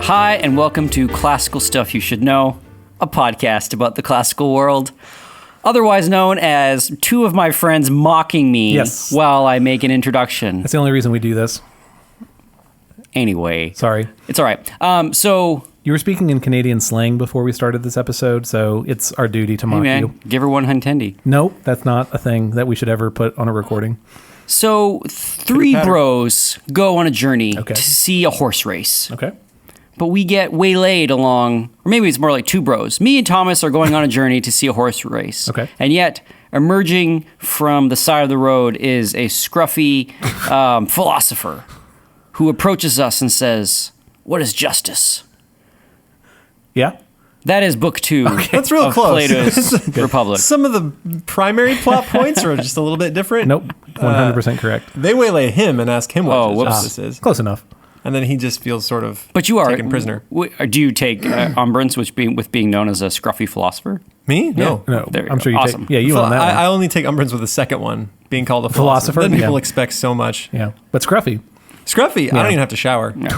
Hi, and welcome to Classical Stuff You Should Know, a podcast about the classical world, otherwise known as two of my friends mocking me while I make an introduction. That's the only reason we do this. Anyway. Sorry. It's all right. So... You were speaking in Canadian slang before we started this episode, so it's our duty to mock you. Give her one huntendi. Nope, that's not a thing that we should ever put on a recording. So, three bros go on a journey to see a horse race. Okay. But we get waylaid along, or maybe it's more like two bros. Me and Thomas are going on a journey to see a horse race. Okay. And yet, emerging from the side of the road is a scruffy philosopher who approaches us and says, "What is justice?" Yeah. That is book 2 That's real of close. Plato's Republic. Some of the primary plot points are just a little bit different. Nope, 100% correct. They waylay him and ask him what justice is. Close enough. And then he just feels sort of taken prisoner. Do you take umbrance with being known as a scruffy philosopher? Me? No. No, There you I'm go. sure you Awesome. take... Yeah, you own that one. I only take umbrance with the second one, being called a philosopher. Then people expect so much. Yeah, but scruffy. Scruffy. I don't even have to shower. No.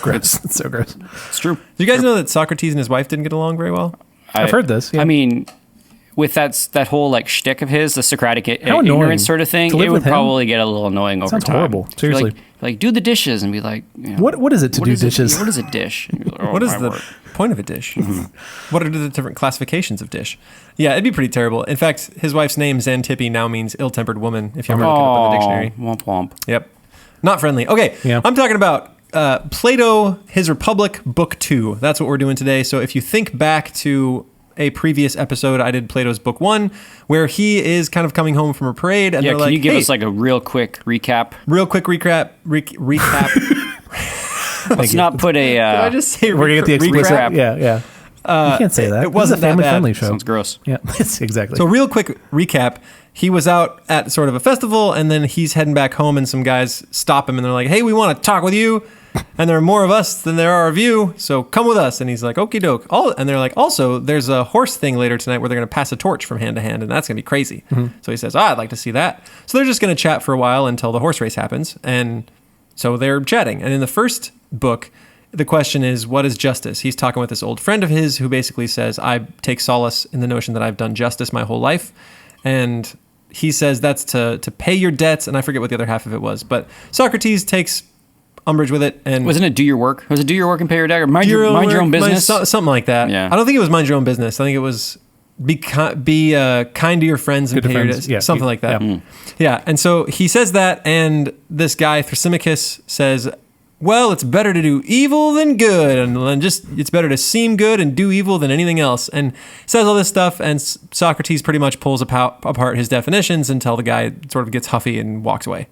Gross. It's so gross. It's true. Do you guys know that Socrates and his wife didn't get along very well? I've heard this. Yeah. I mean, with that whole like shtick of his, the Socratic annoying. ignorance sort of thing, To live it would with him? probably get a little annoying over Sounds time. horrible. Seriously. Like do the dishes and be like, you know, What is it to do dishes? What is a dish? And be like, oh, What is my the word. point of a dish? What are the different classifications of dish? Yeah, it'd be pretty terrible. In fact, his wife's name, Xantippe, now means ill-tempered woman, if you ever look it up in the dictionary. Womp womp. Yep. Not friendly. Okay, Yeah. I'm talking about Plato, His Republic, Book 2. That's what we're doing today. So if you think back to a previous episode, I did Plato's Book 1, where he is kind of coming home from a parade, and Yeah, they're can like, you give hey, us like a real quick recap? real quick recap. Let's not put a... Did I just say We're going to get the explicit... recap. Yeah. You can't say that. it wasn't This is a that bad. family-friendly show. Sounds gross. Yeah, exactly. So real quick recap, he was out at sort of a festival, and then he's heading back home, and some guys stop him, and they're like, hey, we want to talk with you, and there are more of us than there are of you, so come with us. And he's like, okie doke. And they're like, also, there's a horse thing later tonight where they're going to pass a torch from hand to hand, and that's going to be crazy. So he says, I'd like to see that. So they're just going to chat for a while until the horse race happens, and so they're chatting. And in the first book, the question is, what is justice? He's talking with this old friend of his who basically says, I take solace in the notion that I've done justice my whole life. And he says that's to pay your debts. And I forget what the other half of it was. But Socrates takes umbrage with it. And Wasn't it do your work? Was it do your work and pay your debt? Or mind your own business? Something like that. Yeah. I don't think it was mind your own business. I think it was be kind to your friends and Good pay your friends. debts. Yeah. Something like that. Yeah. And so he says that. And this guy, Thrasymachus, says, well, it's better to do evil than good, and just it's better to seem good and do evil than anything else. And says all this stuff, and Socrates pretty much pulls apart his definitions until the guy sort of gets huffy and walks away.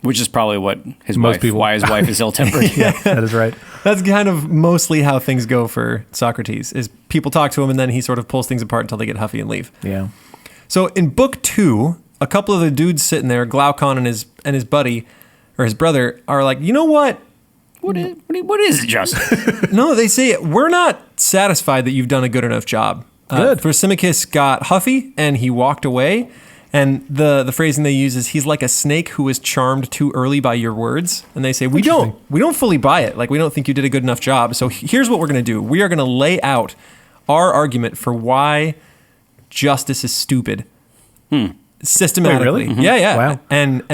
Which is probably what why his wife is ill-tempered. Yeah, that is right. That's kind of mostly how things go for Socrates, is people talk to him, and then he sort of pulls things apart until they get huffy and leave. Yeah. So in book 2, a couple of the dudes sitting there, Glaucon and his buddy, or his brother, are like, you know what? What is justice? No, they say, we're not satisfied that you've done a good enough job. Good. Thrasymachus got huffy and he walked away. And the phrasing they use is, he's like a snake who was charmed too early by your words. And they say, we don't fully buy it. Like, we don't think you did a good enough job. So here's what we're going to do. We are going to lay our argument for why justice is stupid. Systematically. Wait, really? Yeah. Wow. And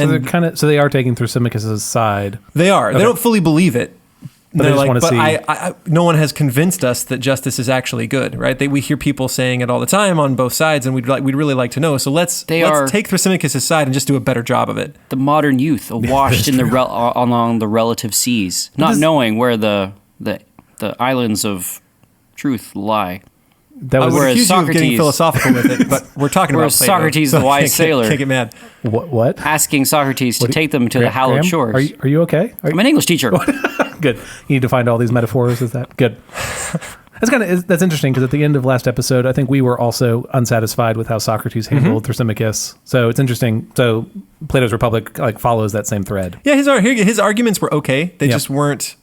so they are taking Thrasymachus' side. they are. Okay. They don't fully believe it. But they They're just like, wanna see- no one has convinced us that justice is actually good, right? We hear people saying it all the time on both sides, and we'd really like to know. So let's take Thrasymachus' side and just do a better job of it. The modern youth washed in along the relative seas, not knowing where the islands of truth lie. I would Whereas accuse you of getting Socrates- philosophical with it, but we're talking about Whereas Plato, Socrates, so the wise sailor- can't get mad. What? Asking Socrates to take them to the Graham? hallowed shores. Are you okay? I'm an English teacher. Good. You need to find all these metaphors. Is that good? That's interesting, because at the end of last episode, I think we were also unsatisfied with how Socrates handled Thrasymachus. So it's interesting. So Plato's Republic follows that same thread. Yeah, his arguments were okay. They just weren't.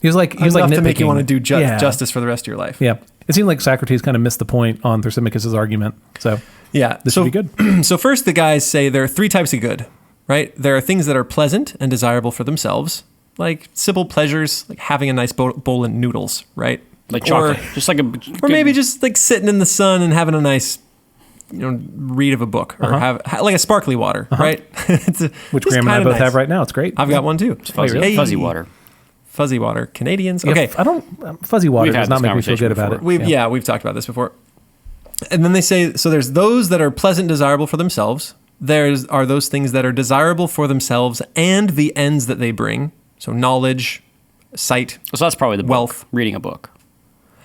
He was like enough to make you nitpicking. want to do justice for the rest of your life. Yeah. It seemed like Socrates kind of missed the point on Thrasymachus' argument. So yeah, this should be good. So first, the guys say there are 3 types of good, right? There are things that are pleasant and desirable for themselves. like simple pleasures, like having a nice bowl of noodles, right? Like chocolate, just like or maybe just like sitting in the sun and having a nice, read of a book, or have like a sparkly water, right? Which Graham and I both have right now. It's great. I've got one too. fuzzy water. Fuzzy water. Canadians. Okay. Fuzzy water does not make me feel good about it. We've talked about this before. And then they say, so there's those that are pleasant, desirable for themselves. Are those things that are desirable for themselves and the ends that they bring. So knowledge, sight. So that's probably the wealth. Reading a book.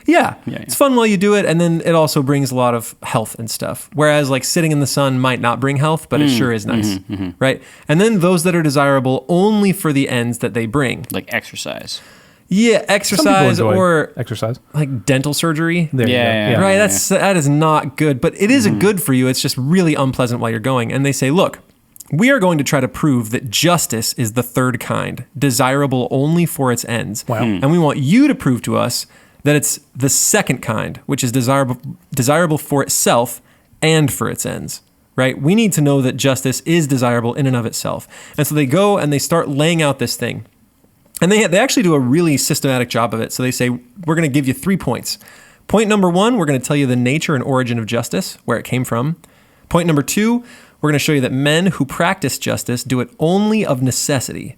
Yeah. It's fun while you do it, and then it also brings a lot of health and stuff. Whereas like sitting in the sun might not bring health, but it sure is nice, right? And then those that are desirable only for the ends that they bring. Like exercise. Yeah, exercise or exercise. Like dental surgery. There you go. Right, that is not good, but it is good for you. It's just really unpleasant while you're going. And they say, look, we are going to try to prove that justice is the third kind, desirable only for its ends. Wow. And we want you to prove to us that it's the second kind, which is desirable for itself and for its ends, right? We need to know that justice is desirable in and of itself. And so they go and they start laying out this thing. And they actually do a really systematic job of it. So they say, we're going to give you 3 points. Point number 1, we're going to tell you the nature and origin of justice, where it came from. Point number 2, we're going to show you that men who practice justice do it only of necessity.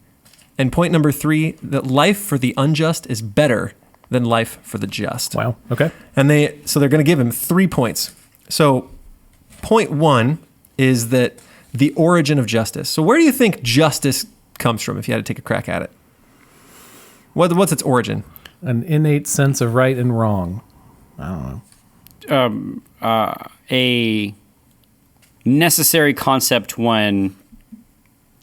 And point number 3, that life for the unjust is better than life for the just. Wow. Okay. And so they're going to give him 3 points. So point 1 is that the origin of justice. So where do you think justice comes from if you had to take a crack at it? What's its origin? An innate sense of right and wrong. I don't know. A necessary concept when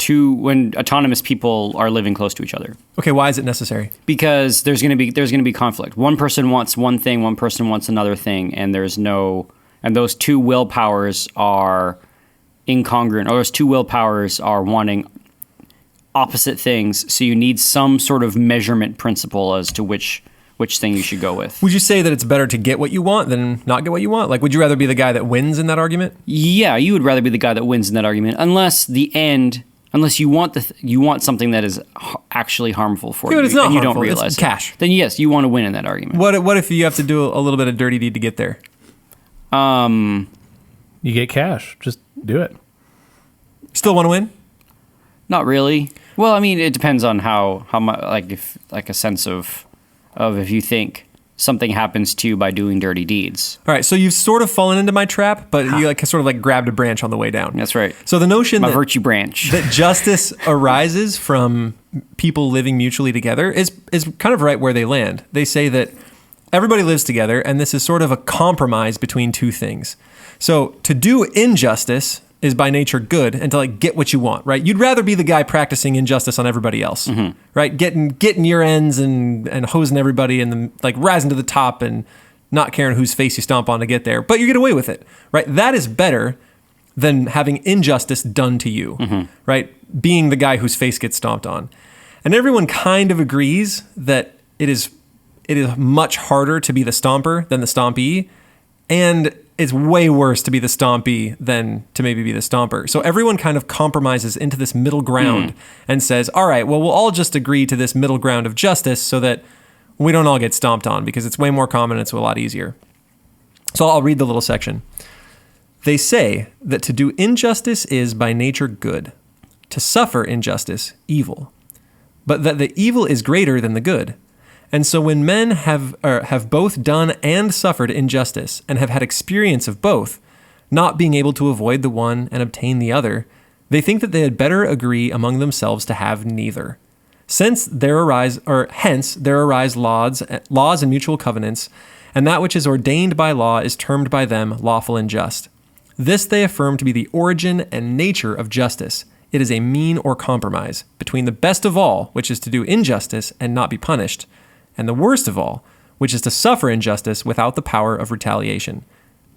autonomous people are living close to each other. Okay, why is it necessary? Because there's going to be conflict. One person wants one thing, one person wants another thing, and those two willpowers are incongruent, or those two willpowers are wanting opposite things. So you need some sort of measurement principle as to which thing you should go with. Would you say that it's better to get what you want than not get what you want? Like, would you rather be the guy that wins in that argument? Yeah, you would rather be the guy that wins in that argument, unless you want something that is actually harmful for you, but it's not and you harmful. don't realize it's cash. Then yes, you want to win in that argument. What if you have to do a little bit of dirty deed to get there? You get cash. Just do it. Still want to win? Not really. Well, I mean, it depends on how much, like a sense of if you think something happens to you by doing dirty deeds. All right, so you've sort of fallen into my trap, but you sort of grabbed a branch on the way down. That's right. So the notion my virtue branch that justice arises from people living mutually together is kind of right where they land. They say that everybody lives together, and this is sort of a compromise between two things. So to do injustice is by nature good, and to get what you want, right? You'd rather be the guy practicing injustice on everybody else, right? Getting your ends and hosing everybody and then rising to the top and not caring whose face you stomp on to get there, but you get away with it, right? That is better than having injustice done to you, right? Being the guy whose face gets stomped on. And everyone kind of agrees that it is much harder to be the stomper than the stompee, and it's way worse to be the stompee than to maybe be the stomper. So everyone kind of compromises into this middle ground and says, all right, well, we'll all just agree to this middle ground of justice so that we don't all get stomped on, because it's way more common and it's a lot easier. So I'll read the little section. They say that to do injustice is by nature good, to suffer injustice evil, but that the evil is greater than the good. And so when men have both done and suffered injustice and have had experience of both, not being able to avoid the one and obtain the other, they think that they had better agree among themselves to have neither. Hence there arise laws and mutual covenants, and that which is ordained by law is termed by them lawful and just. This they affirm to be the origin and nature of justice. It is a mean or compromise between the best of all, which is to do injustice and not be punished, and the worst of all, which is to suffer injustice without the power of retaliation.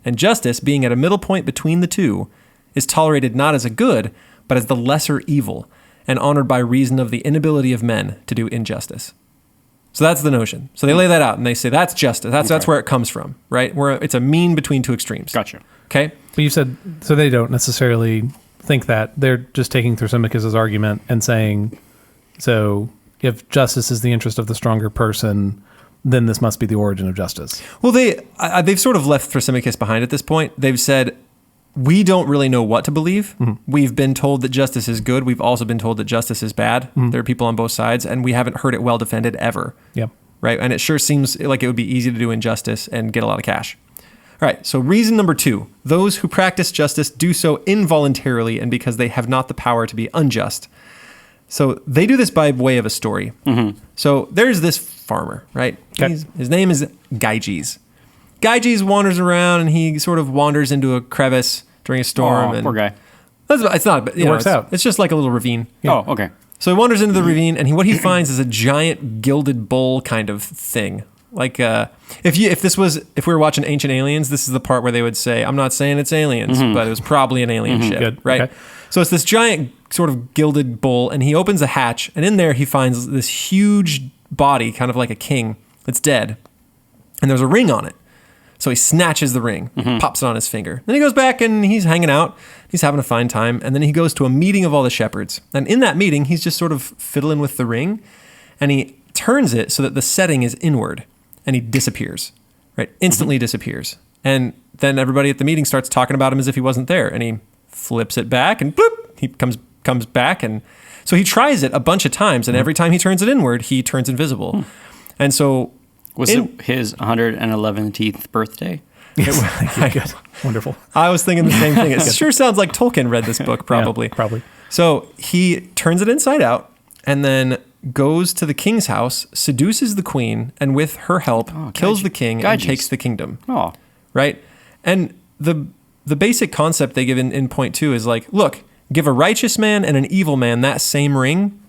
And justice, being at a middle point between the two, is tolerated not as a good, but as the lesser evil, and honored by reason of the inability of men to do injustice. So that's the notion. So they lay that out, and they say that's justice. That's where it comes from, right? Where it's a mean between two extremes. Gotcha. Okay? But you said, so they don't necessarily think that. They're just taking Thrasymachus' argument and saying, so if justice is the interest of the stronger person, then this must be the origin of justice. Well, they've sort of left Thrasymachus behind at this point. They've said, we don't really know what to believe. We've been told that justice is good. We've also been told that justice is bad. There are people on both sides, and we haven't heard it well defended ever. Yep. Right? And it sure seems like it would be easy to do injustice and get a lot of cash. All right, so reason number 2, those who practice justice do so involuntarily and because they have not the power to be unjust. So they do this by way of a story. So there's this farmer, right? Okay. His name is Gyges. Gyges wanders around and he sort of wanders into a crevice during a storm. And poor guy. It's not, but It works out. It's just like a little ravine. Oh, okay. So he wanders into the ravine, and what he finds is a giant gilded bull kind of thing. Like if we were watching Ancient Aliens, this is the part where they would say, "I'm not saying it's aliens, but it was probably an alien ship." Good. Right? Okay. So it's this giant sort of gilded bull, and he opens a hatch, and in there he finds this huge body, kind of like a king, that's dead, and there's a ring on it. So he snatches the ring, pops it on his finger. Then he goes back and he's hanging out. He's having a fine time. And then he goes to a meeting of all the shepherds. And in that meeting, he's just sort of fiddling with the ring. And he turns it so that the setting is inward. And he disappears, right? Instantly disappears. And then everybody at the meeting starts talking about him as if he wasn't there. And he flips it back and bloop, he comes back. And so he tries it a bunch of times. And every time he turns it inward, he turns invisible. And so... Was it his 111th birthday? Good. Wonderful. I was thinking the same thing. It sure sounds like Tolkien read this book, probably. Yeah, probably. So he turns it inside out and then goes to the king's house, seduces the queen, and with her help, kills the king and takes the kingdom. Oh. Right? And the basic concept they give in point 2 is like, look, give a righteous man and an evil man that same ring,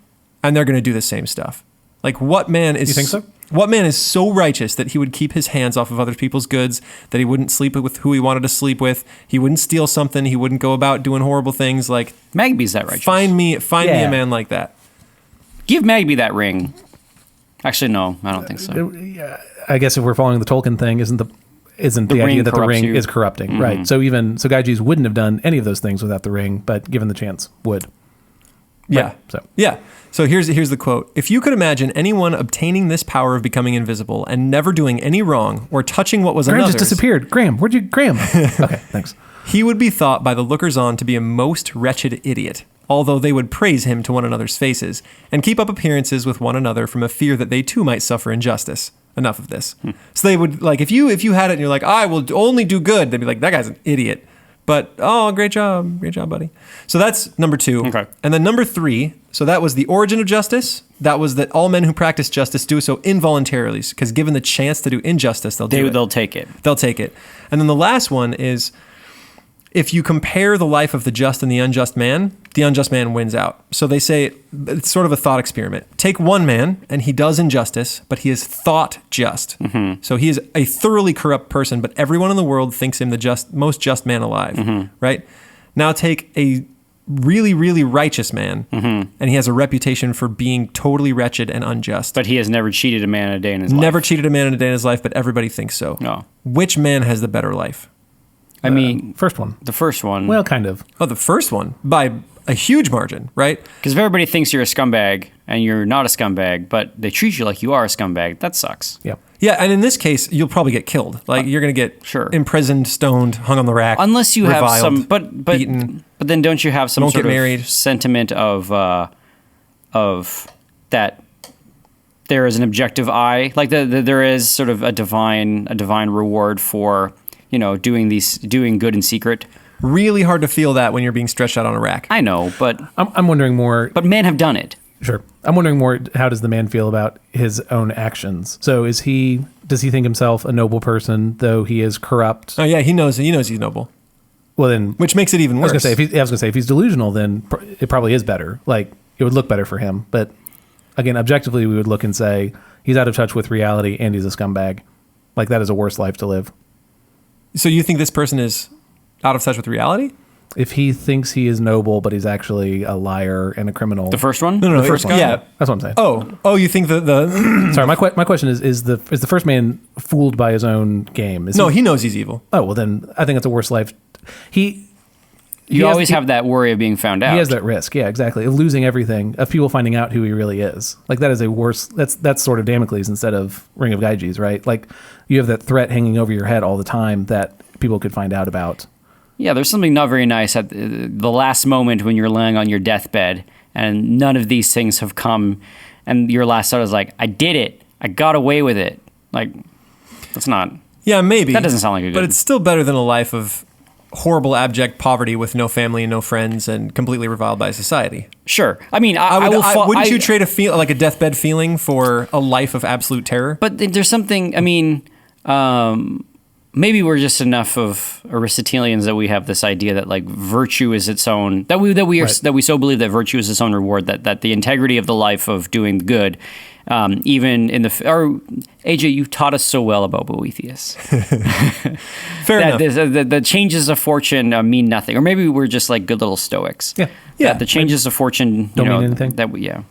and they're going to do the same stuff. Like, what man is... You think so? What man is so righteous that he would keep his hands off of other people's goods, that he wouldn't sleep with who he wanted to sleep with, he wouldn't steal something, he wouldn't go about doing horrible things? Like, Magby's that righteous. find me a man like that. Give Magby that ring. Actually, no, I don't think so. I guess if we're following the Tolkien thing, isn't the ring idea that the ring you. is corrupting, right? So Gyges wouldn't have done any of those things without the ring, but given the chance, would. Yeah. Right, So here's the quote. If you could imagine anyone obtaining this power of becoming invisible and never doing any wrong or touching what was Graham another's... just disappeared. Graham, where'd you... Graham. Okay, thanks. He would be thought by the lookers-on to be a most wretched idiot, although they would praise him to one another's faces and keep up appearances with one another from a fear that they too might suffer injustice. Enough of this. So they would, like, if you had it and you're like, I will only do good, they'd be like, that guy's an idiot. But, great job, buddy. So that's number 2. Okay. And then number 3, so that was the origin of justice. That was that all men who practice justice do so involuntarily, because given the chance to do injustice, they'll take it. They'll take it. And then the last one is, if you compare the life of the just and the unjust man wins out. So they say, it's sort of a thought experiment. Take one man, and he does injustice, but he is thought just. So he is a thoroughly corrupt person, but everyone in the world thinks him the most just man alive, right? Now take a really, really righteous man, and he has a reputation for being totally wretched and unjust. But he has never cheated a man in a day in his life. Never cheated a man in a day in his life, but everybody thinks so. No. Which man has the better life? I mean, First one. the first one. Well, kind of. Oh, the first one, by a huge margin, right? Because if everybody thinks you're a scumbag and you're not a scumbag, but they treat you like you are a scumbag, that sucks. Yeah. Yeah, and in this case, you'll probably get killed. Like, you're going to get imprisoned, stoned, hung on the rack. Unless you have reviled, some, but beaten. But then don't you have some Won't sort get of married. sentiment of that there is an objective eye, like there is sort of a divine reward for doing good in secret. Really hard to feel that when you're being stretched out on a rack. I know, but I'm wondering more. But men have done it. Sure. I'm wondering more, how does the man feel about his own actions? So does he think himself a noble person, though he is corrupt? Oh yeah, he knows he's noble. Well then, which makes it even worse. I was gonna say if he's delusional, then it probably is better. Like, it would look better for him. But again, objectively, we would look and say he's out of touch with reality and he's a scumbag. Like, that is a worse life to live. So you think this person is out of touch with reality? If he thinks he is noble, but he's actually a liar and a criminal. The first one? No, the first one. guy? Yeah, that's what I'm saying. Oh, you think the Sorry, my question is the first man fooled by his own game? He knows he's evil. Oh, well then I think it's a worse life. You always have that worry of being found out. He has that risk. Yeah, exactly. Of losing everything, of people finding out who he really is. Like that is a worse, that's sort of Damocles instead of Ring of Gyges, right? Like you have that threat hanging over your head all the time that people could find out about. Yeah, there's something not very nice at the last moment when you're laying on your deathbed and none of these things have come and your last thought is like, I did it. I got away with it. Like, that's not... Yeah, maybe. That doesn't sound like a good... But it's still better than a life of horrible, abject poverty with no family and no friends and completely reviled by society. Sure. I mean, wouldn't you trade a deathbed feeling for a life of absolute terror? But there's something, I mean... maybe we're just enough of Aristotelians that we have this idea that like virtue is its own that we so believe that virtue is its own reward, that the integrity of the life of doing good, even in AJ, you've taught us so well about Boethius. Fair enough. The changes of fortune mean nothing, or maybe we're just like good little Stoics. Yeah. The changes of fortune don't mean anything.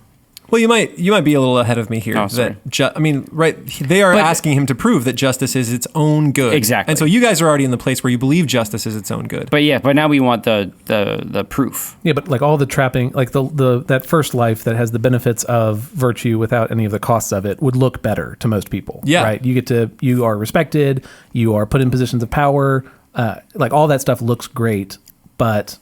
Well, you might be a little ahead of me here. Oh, sorry. They are asking him to prove that justice is its own good. Exactly. And so you guys are already in the place where you believe justice is its own good. But now we want the proof. Yeah, but like all the trapping, like that first life that has the benefits of virtue without any of the costs of it would look better to most people. Yeah. Right? You are respected, you are put in positions of power, like all that stuff looks great, but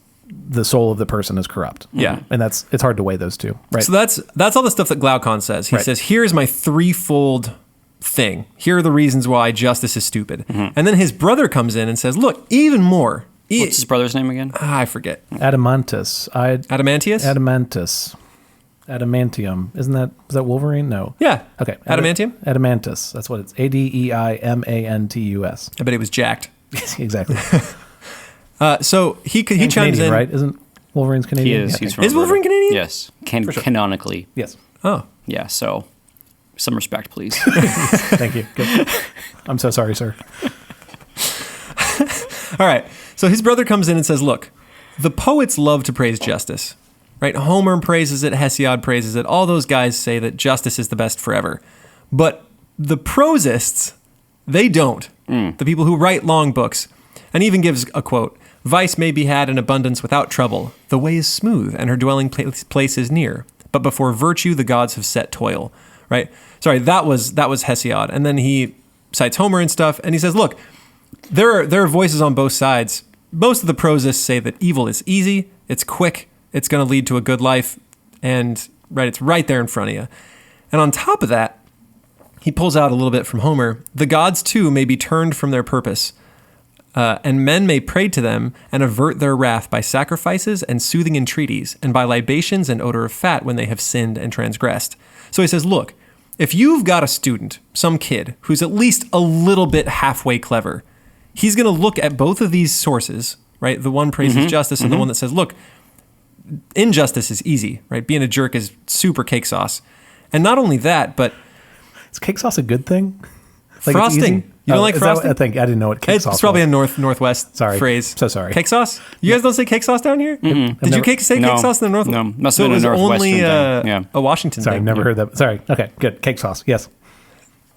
the soul of the person is corrupt. Yeah. And it's hard to weigh those two, right? So that's all the stuff that Glaucon says. He says, here's my threefold thing. Here are the reasons why justice is stupid. Mm-hmm. And then his brother comes in and says, look, even more. What's his brother's name again? I forget. Adamantius. Adamantium. Is that Wolverine? No. Yeah. Okay. Adamantium? Adamantus. That's what it's. Adeimantus. I bet he was jacked. Exactly. So he chimes Canadian, in, right? Isn't Wolverine's Canadian? He is. Yeah. He's from Is Wolverine Canadian? Yes, canonically. Yes. Oh, yeah. So, some respect, please. Thank you. Good. I'm so sorry, sir. All right. So his brother comes in and says, "Look, the poets love to praise justice, right? Homer praises it, Hesiod praises it. All those guys say that justice is the best forever, but the prosists, they don't. The people who write long books." And he even gives a quote, "Vice may be had in abundance without trouble. The way is smooth, and her dwelling place is near. But before virtue, the gods have set toil." Right? Sorry, that was Hesiod. And then he cites Homer and stuff, and he says, look, there are voices on both sides. Most of the prosists say that evil is easy, it's quick, it's going to lead to a good life, and it's right there in front of you. And on top of that, he pulls out a little bit from Homer. The gods, too, may be turned from their purpose. And men may pray to them and avert their wrath by sacrifices and soothing entreaties, and by libations and odor of fat when they have sinned and transgressed. So he says, look, if you've got a student, some kid, who's at least a little bit halfway clever, he's going to look at both of these sources, right? The one praises justice and the one that says, look, injustice is easy, right? Being a jerk is super cake sauce. And not only that, but... Is cake sauce a good thing? Like frosting. You don't like frosting? I didn't know what cake sauce was. It's probably a northwest phrase. So sorry. Cake sauce? You guys don't say cake sauce down here? Mm-mm. Did you say cake sauce in the north? No, must have been a Northwestern only thing. a Washington Sorry, thing. never heard that. Sorry. Okay, good. Cake sauce. Yes.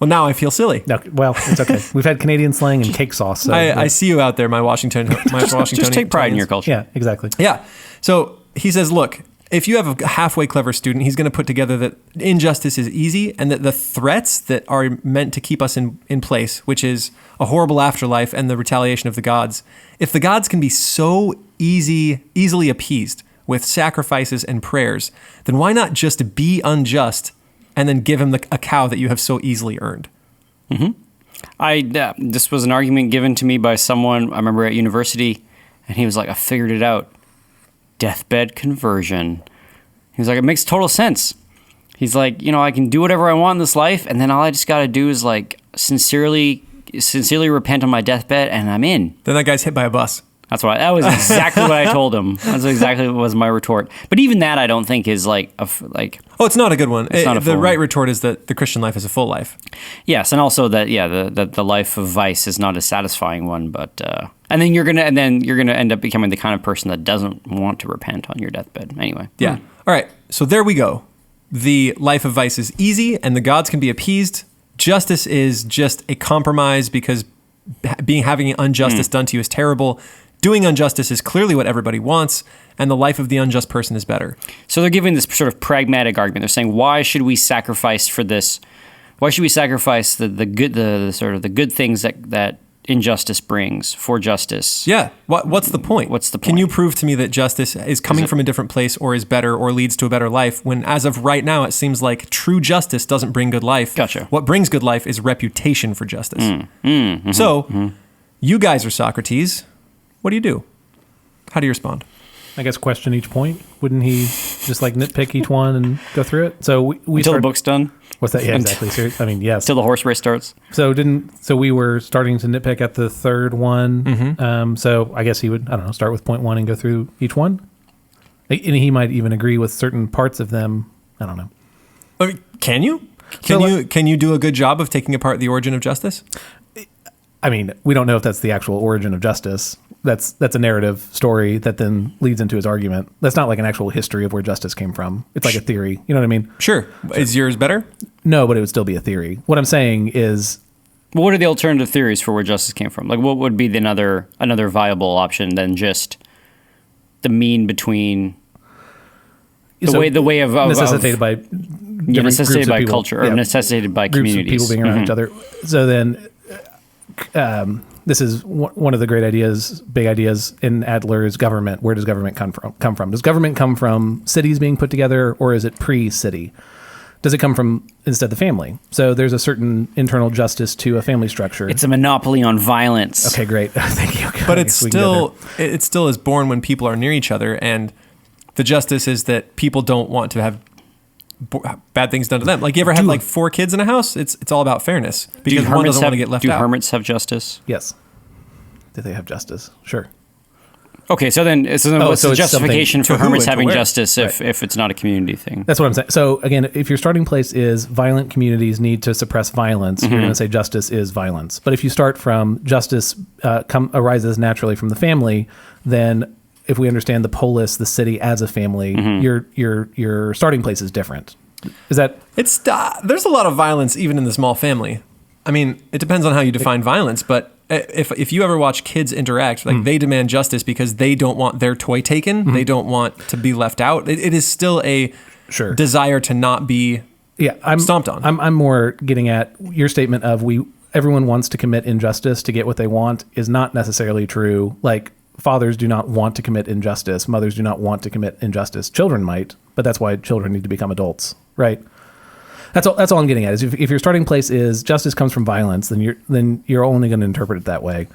Well, now I feel silly. No, well, it's okay. We've had Canadian slang and cake sauce. So I see you out there, my Washington. Just take pride in your culture. Yeah, exactly. Yeah. So he says, look, if you have a halfway clever student, he's going to put together that injustice is easy and that the threats that are meant to keep us in place, which is a horrible afterlife and the retaliation of the gods, if the gods can be so easily appeased with sacrifices and prayers, then why not just be unjust and then give him a cow that you have so easily earned? Mm-hmm. This was an argument given to me by someone I remember at university, and he was like, I figured it out. Deathbed conversion. He was like, it makes total sense. He's like, I can do whatever I want in this life, and then all I just got to do is like sincerely repent on my deathbed, and I'm in. Then that guy's hit by a bus. That was exactly what I told him. That's exactly what was my retort. But even that, I don't think is like. Oh, it's not a good one. The right retort is that the Christian life is a full life. Yes, and also that the life of vice is not a satisfying one. But and then you're gonna end up becoming the kind of person that doesn't want to repent on your deathbed. Anyway. Yeah. All right. So there we go. The life of vice is easy, and the gods can be appeased. Justice is just a compromise because having injustice done to you is terrible. doing injustice is clearly what everybody wants, and the life of the unjust person is better. So they're giving this sort of pragmatic argument. They're saying, why should we sacrifice for this? Why should we sacrifice the good, the sort of the good things that injustice brings for justice? Yeah. What's the point? What's the point? Can you prove to me that justice is coming from a different place or is better or leads to a better life when, as of right now, it seems like true justice doesn't bring good life? Gotcha. What brings good life is reputation for justice. You guys are Socrates. What do? How do you respond? I guess question each point. Wouldn't he just like nitpick each one and go through it? So we Until the book's done? What's that? Yeah, exactly. So, I mean, yes. Till the horse race starts? So we were starting to nitpick at the third one. So I guess he would, I don't know, start with point one and go through each one. And he might even agree with certain parts of them. I don't know. I mean, can you? Can you do a good job of taking apart the origin of justice? I mean, we don't know if that's the actual origin of justice. That's a narrative story that then leads into his argument. That's not like an actual history of where justice came from. It's like a theory. You know what I mean? Sure. Is yours better? No, but it would still be a theory. What I'm saying is... Well, what are the alternative theories for where justice came from? Like, what would be another viable option than just the mean between the way of necessitated by necessitated by people, culture or necessitated by groups communities, of people being around each other. So then, this is one of the great ideas, big ideas in Adler's government. Where does government come from? Does government come from cities being put together, or is it pre-city? Does it come from instead the family? So there's a certain internal justice to a family structure. It's a monopoly on violence. Okay, great. Thank you. But it still is born when people are near each other, and the justice is that people don't want to have bad things done to them. Like, you ever had like 4 kids in a house? It's all about fairness because one doesn't want to get left out. Do hermits have justice? Yes. Do they have justice? Sure. Okay, so what's the justification for hermits having justice if it's not a community thing? That's what I'm saying. So again, if your starting place is violent communities need to suppress violence, you're going to say justice is violence. But if you start from justice arises naturally from the family, then if we understand the polis, the city as a family, your starting place is different. Is that? There's a lot of violence even in the small family. I mean, it depends on how you define violence, but if you ever watch kids interact, like they demand justice because they don't want their toy taken, they don't want to be left out. It is still a desire to not be stomped on. I'm more getting at your statement of everyone wants to commit injustice to get what they want is not necessarily true. Like, fathers do not want to commit injustice. Mothers do not want to commit injustice. Children might, but that's why children need to become adults, right? That's all I'm getting at is if your starting place is justice comes from violence, then you're only going to interpret it that way.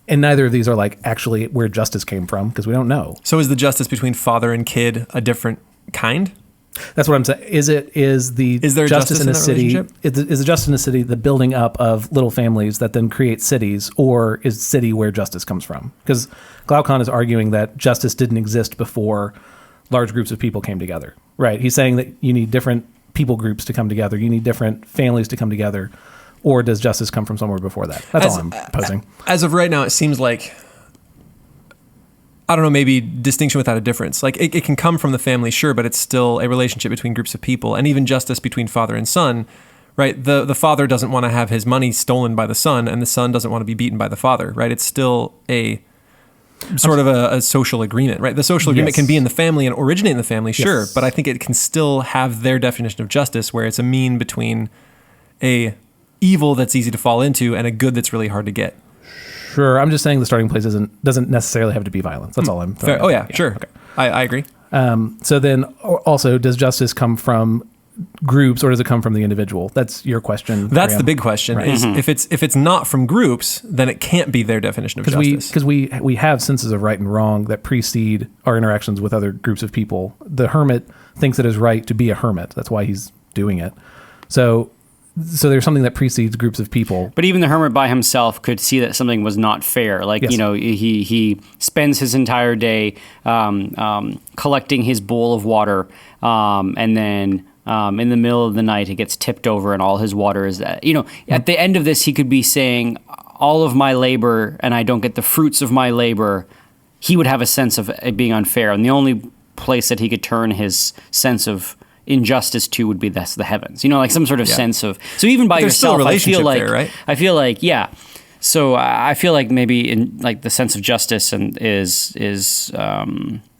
And neither of these are like actually where justice came from because we don't know. So is the justice between father and kid a different kind? That's what I'm saying. Is there justice in a city? Is the justice in a city the building up of little families that then create cities, or is city where justice comes from? Because Glaucon is arguing that justice didn't exist before large groups of people came together. Right? He's saying that you need different people groups to come together. You need different families to come together. Or does justice come from somewhere before that? That's all I'm posing. As of right now, it seems like, I don't know, maybe distinction without a difference. Like, it can come from the family, sure, but it's still a relationship between groups of people. And even justice between father and son, right? The father doesn't want to have his money stolen by the son, and the son doesn't want to be beaten by the father, right? It's still a sort of a social agreement, right? The social agreement can be in the family and originate in the family, sure, but I think it can still have their definition of justice where it's a mean between a evil that's easy to fall into and a good that's really hard to get. Sure. I'm just saying the starting place doesn't necessarily have to be violence. That's all I'm throwing out. Oh, yeah, sure. Okay. I agree. So then also, does justice come from groups or does it come from the individual? That's your question. That's the big question. Right. Is if it's not from groups, then it can't be their definition of justice. Because we have senses of right and wrong that precede our interactions with other groups of people. The hermit thinks it is right to be a hermit. That's why he's doing it. So there's something that precedes groups of people. But even the hermit by himself could see that something was not fair. Like, he spends his entire day collecting his bowl of water, and then in the middle of the night it gets tipped over and all his water is that. At the end of this, he could be saying, all of my labor and I don't get the fruits of my labor. He would have a sense of it being unfair. And the only place that he could turn his sense of injustice to would be the heavens, like some sort of sense of. So even by yourself, I feel like, there, right? I feel like, So I feel like maybe in like the sense of justice and is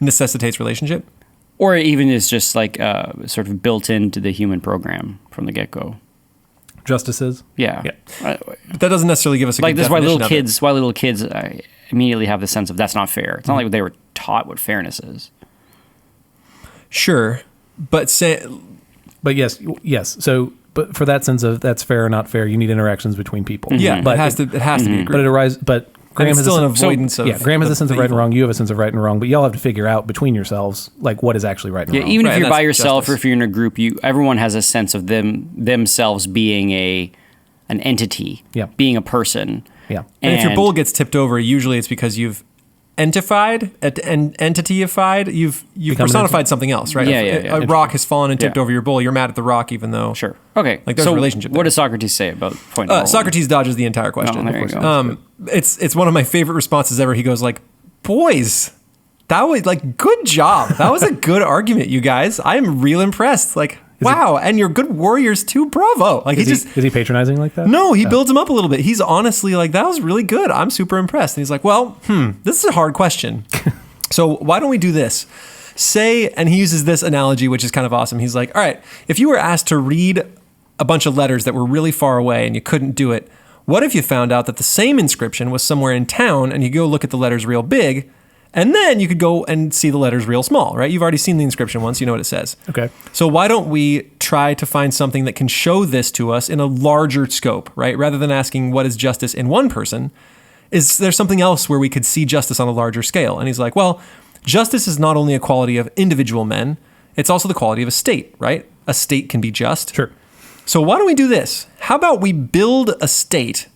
Necessitates relationship. or even is just like sort of built into the human program from the get-go. Justices. Yeah. But that doesn't necessarily give us a Like good this is why definition little kids immediately have the sense of that's not fair. It's not like they were taught what fairness is. Sure, but But yes. So, but for that sense of that's fair or not fair, you need interactions between people. yeah, but it has to be But agreed. it arises. But Graham it's has still a an sense, avoidance of Graham has a the sense of right and evil. wrong. You have a sense of right and wrong. But y'all have to figure out between yourselves like what is actually right and Yeah, wrong. even Right, if and you're by that's yourself justice. or if you're in a group, everyone has a sense of themselves being an entity, Yeah. being a person. Yeah. And if your bowl gets tipped over, usually it's because you've entified, entityified, you've Become an personified something else, right? Yeah, If yeah, yeah. a rock has fallen and tipped Yeah. over your bowl, you're mad at the rock, even though Sure. Okay. Like, there's so a relationship what there. does Socrates say about point number one? Socrates dodges the entire question. Oh, there you go. It's one of my favorite responses ever. He goes like, "Boys, that was like good job. That was a good argument, you guys. I'm real impressed. Like, wow, and you're good warriors too. Bravo!" Like Is he patronizing like that? No, he builds him up a little bit. He's honestly like, that was really good. I'm super impressed. And he's like, well, this is a hard question. So why don't we do this? Say, and he uses this analogy, which is kind of awesome. He's like, all right, if you were asked to read a bunch of letters that were really far away and you couldn't do it, what if you found out that the same inscription was somewhere in town and you go look at the letters real big, and then you could go and see the letters real small, right? You've already seen the inscription once, you know what it says. Okay. So why don't we try to find something that can show this to us in a larger scope, right? Rather than asking what is justice in one person, is there something else where we could see justice on a larger scale? And he's like, well, justice is not only a quality of individual men, it's also the quality of a state, right? A state can be just. Sure. So why don't we do this? How about we build a state,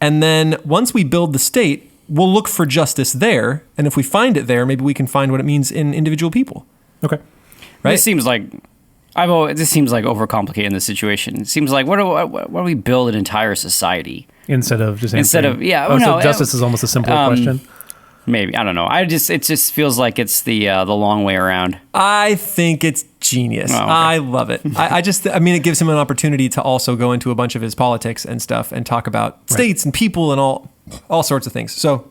and then once we build the state, we'll look for justice there, and if we find it there, maybe we can find what it means in individual people. Okay. Right? This seems like this seems like overcomplicating the situation. It seems like what do we build an entire society? Instead of just Instead answering- of- yeah, Oh, so no, justice is almost a simpler question. Maybe I don't know. It just feels like it's the long way around. I think it's genius. Oh, okay. I love it. I mean, it gives him an opportunity to also go into a bunch of his politics and stuff and talk about states and people and all sorts of things. So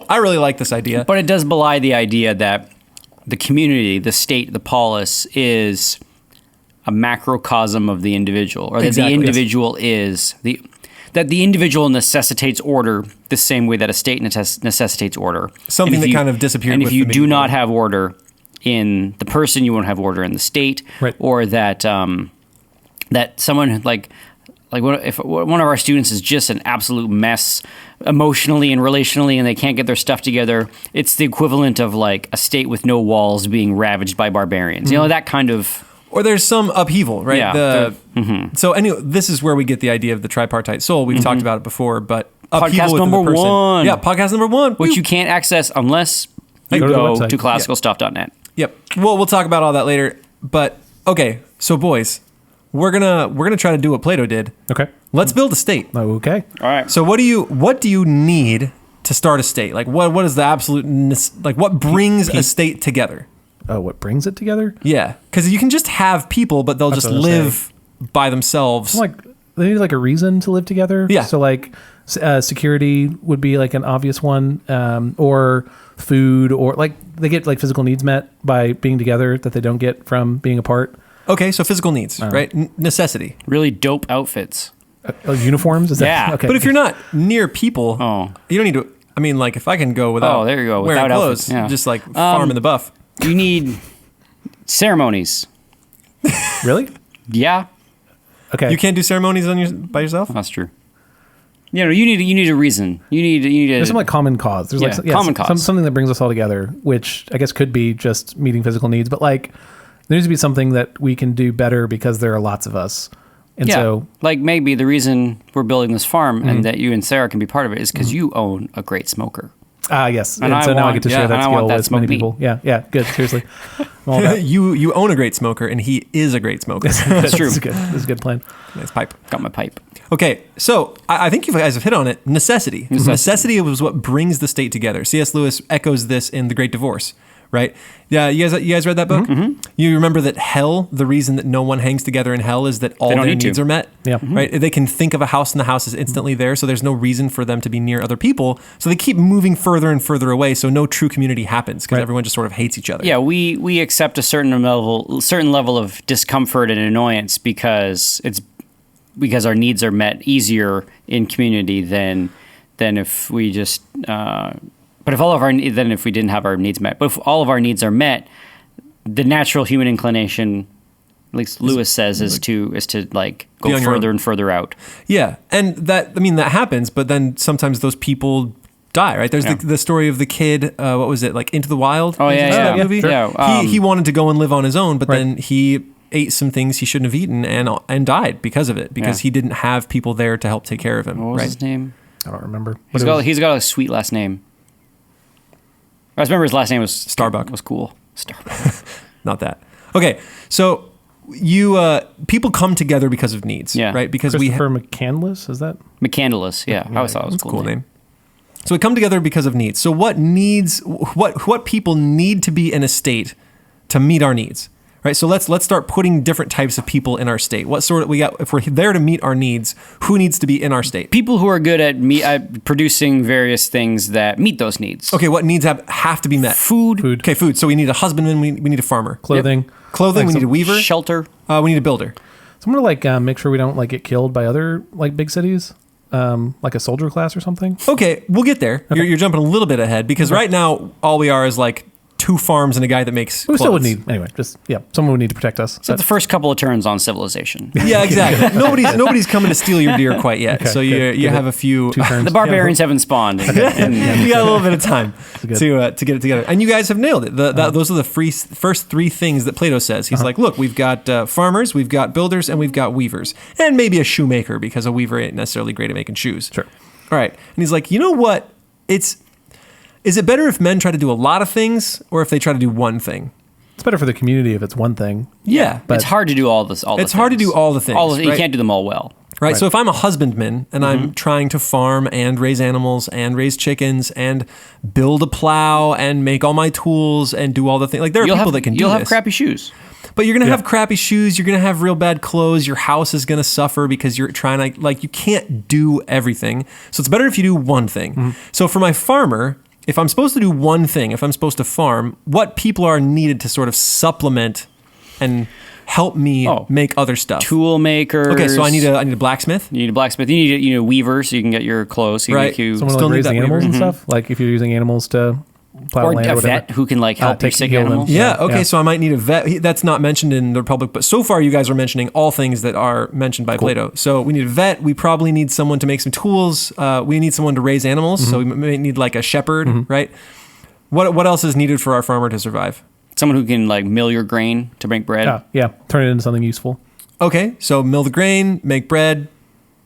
I really like this idea. But it does belie the idea that the community, the state, the polis is a macrocosm of the individual, or that Exactly, the yes. individual is that the individual necessitates order the same way that a state necessitates order. Something And if that kind of disappeared And with if you the do medieval- not have order in the person, you won't have order in the state, Right. or that that someone like if one of our students is just an absolute mess emotionally and relationally, and they can't get their stuff together, it's the equivalent of like a state with no walls being ravaged by barbarians. You know, that kind of. Or there's some upheaval, right? Yeah, So anyway, this is where we get the idea of the tripartite soul. We've talked about it before, but upheaval Podcast within number the person. 1. Yeah, podcast number 1. Which Woo. you can't access unless you Go to the go website. to classicalstuff.net. Yep. Well, we'll talk about all that later. But okay, so boys, we're gonna try to do what Plato did. Okay. Let's build a state. Okay. All right. So what do you need to start a state? Like what is the absolute like what brings a state together? What brings it together? Yeah, because you can just have people, but they'll That's just what I was gonna live by themselves. Like they need like a reason to live together. Yeah. So like security would be like an obvious one, or food, or like they get like physical needs met by being together that they don't get from being apart. Okay, so physical needs, right? Necessity. Really dope outfits. Uniforms. Is that Yeah. okay? But if you're not near people, Oh. you don't need to. I mean, like if I can go without, there you go, wearing without clothes, outfits, yeah. just like farm in the buff. You need ceremonies. really, Yeah, okay, You can't do ceremonies by yourself. that's true. You know, you need a reason. You need There's some like common cause. There's like Yeah, common cause. something that brings us all together, which I guess could be just meeting physical needs, but like there needs to be something that we can do better because there are lots of us, and yeah. so Like maybe the reason we're building this farm and that you and Sarah can be part of it is because you own a great smoker. yes, And I so now I want- get to yeah, share that and I want skill that with many smoked meat. people. Yeah, good. Seriously, I'm all about- You own a great smoker, and he is a great smoker. That's true. This is good. This is a good plan. Nice pipe. Got my pipe. Okay, so I think you guys have hit on it. Necessity. Necessity was what brings the state together. C.S. Lewis echoes this in The Great Divorce, right? Yeah, you guys read that book? You remember that hell, the reason that no one hangs together in hell is that all don't their need needs to. are met. Yeah. Right? They can think of a house and the house is instantly there, so there's no reason for them to be near other people. So they keep moving further and further away, so no true community happens because everyone just sort of hates each other. Yeah, we accept a certain level of discomfort and annoyance because our needs are met easier in community than if we just. But if we didn't have our needs met, but if all of our needs are met, the natural human inclination, at least Lewis says, is to like go further and further out. Yeah, and that happens, but then sometimes those people die, right? There's the story of the kid. What was it, like Into the Wild? Oh yeah, that movie. Sure. Yeah, he wanted to go and live on his own, but then he ate some things he shouldn't have eaten and died because of it, because he didn't have people there to help take care of him. What was his name? I don't remember. He's got a sweet last name. I remember his last name was Starbuck. Was cool. Starbuck. Not that. Okay, so people come together because of needs, right? Because Christopher McCandless, is that? McCandless, yeah. I always thought it was a cool name. So we come together because of needs. So what people need to be in a state to meet our needs, right? So let's start putting different types of people in our state. What sort of we got? If we're there to meet our needs, who needs to be in our state? People who are good at producing various things that meet those needs. Okay, what needs have to be met? Food. Okay, food. So we need a husbandman. We need a farmer. Clothing. Yep. Clothing. Like we need a weaver. Shelter. We need a builder. So I'm gonna make sure we don't get killed by other big cities, like a soldier class or something. Okay, we'll get there. Okay. You're jumping a little bit ahead because right now all we are is 2 farms and a guy that makes We clothes. still would need someone would need to protect us. So the first couple of turns on civilization. Yeah, exactly. Nobody's coming to steal your deer quite yet. Okay, So good. you have a few. 2 turns. The barbarians haven't spawned. You got a little bit of time to get it together, and you guys have nailed it. Those are the first 3 things that Plato says. He's like, look, we've got farmers, we've got builders, and we've got weavers, and maybe a shoemaker because a weaver ain't necessarily great at making shoes. Sure. All right, and he's like, you know what? Is it better if men try to do a lot of things or if they try to do one thing? It's better for the community if it's one thing. Yeah, It's hard to do all this. It's hard to do all the things. You can't do them all well. Right. So if I'm a husbandman and I'm trying to farm and raise animals and raise chickens and build a plow and make all my tools and do all the things, there are people that can do this. You'll have crappy shoes. But you're going to have crappy shoes. You're going to have real bad clothes. Your house is going to suffer because you're trying to, you can't do everything. So it's better if you do one thing. So for my farmer, if I'm supposed to do one thing, if I'm supposed to farm, what people are needed to sort of supplement and help me make other stuff? Tool makers. Okay, so I need a blacksmith. You need a blacksmith. You need a weaver so you can get your clothes. So you Right. can Someone Still need raising that animals weaver. and stuff. Like if you're using animals to plow or land a or whatever. vet who can help your take sick heal them. animals. Yeah, okay, Yeah. so I might need a vet. That's not mentioned in the Republic, but so far you guys are mentioning all things that are mentioned by Plato. So we need a vet. We probably need someone to make some tools. We need someone to raise animals. So we may need a shepherd, right? What else is needed for our farmer to survive? Someone who can mill your grain to make bread. Turn it into something useful. Okay, so mill the grain, make bread.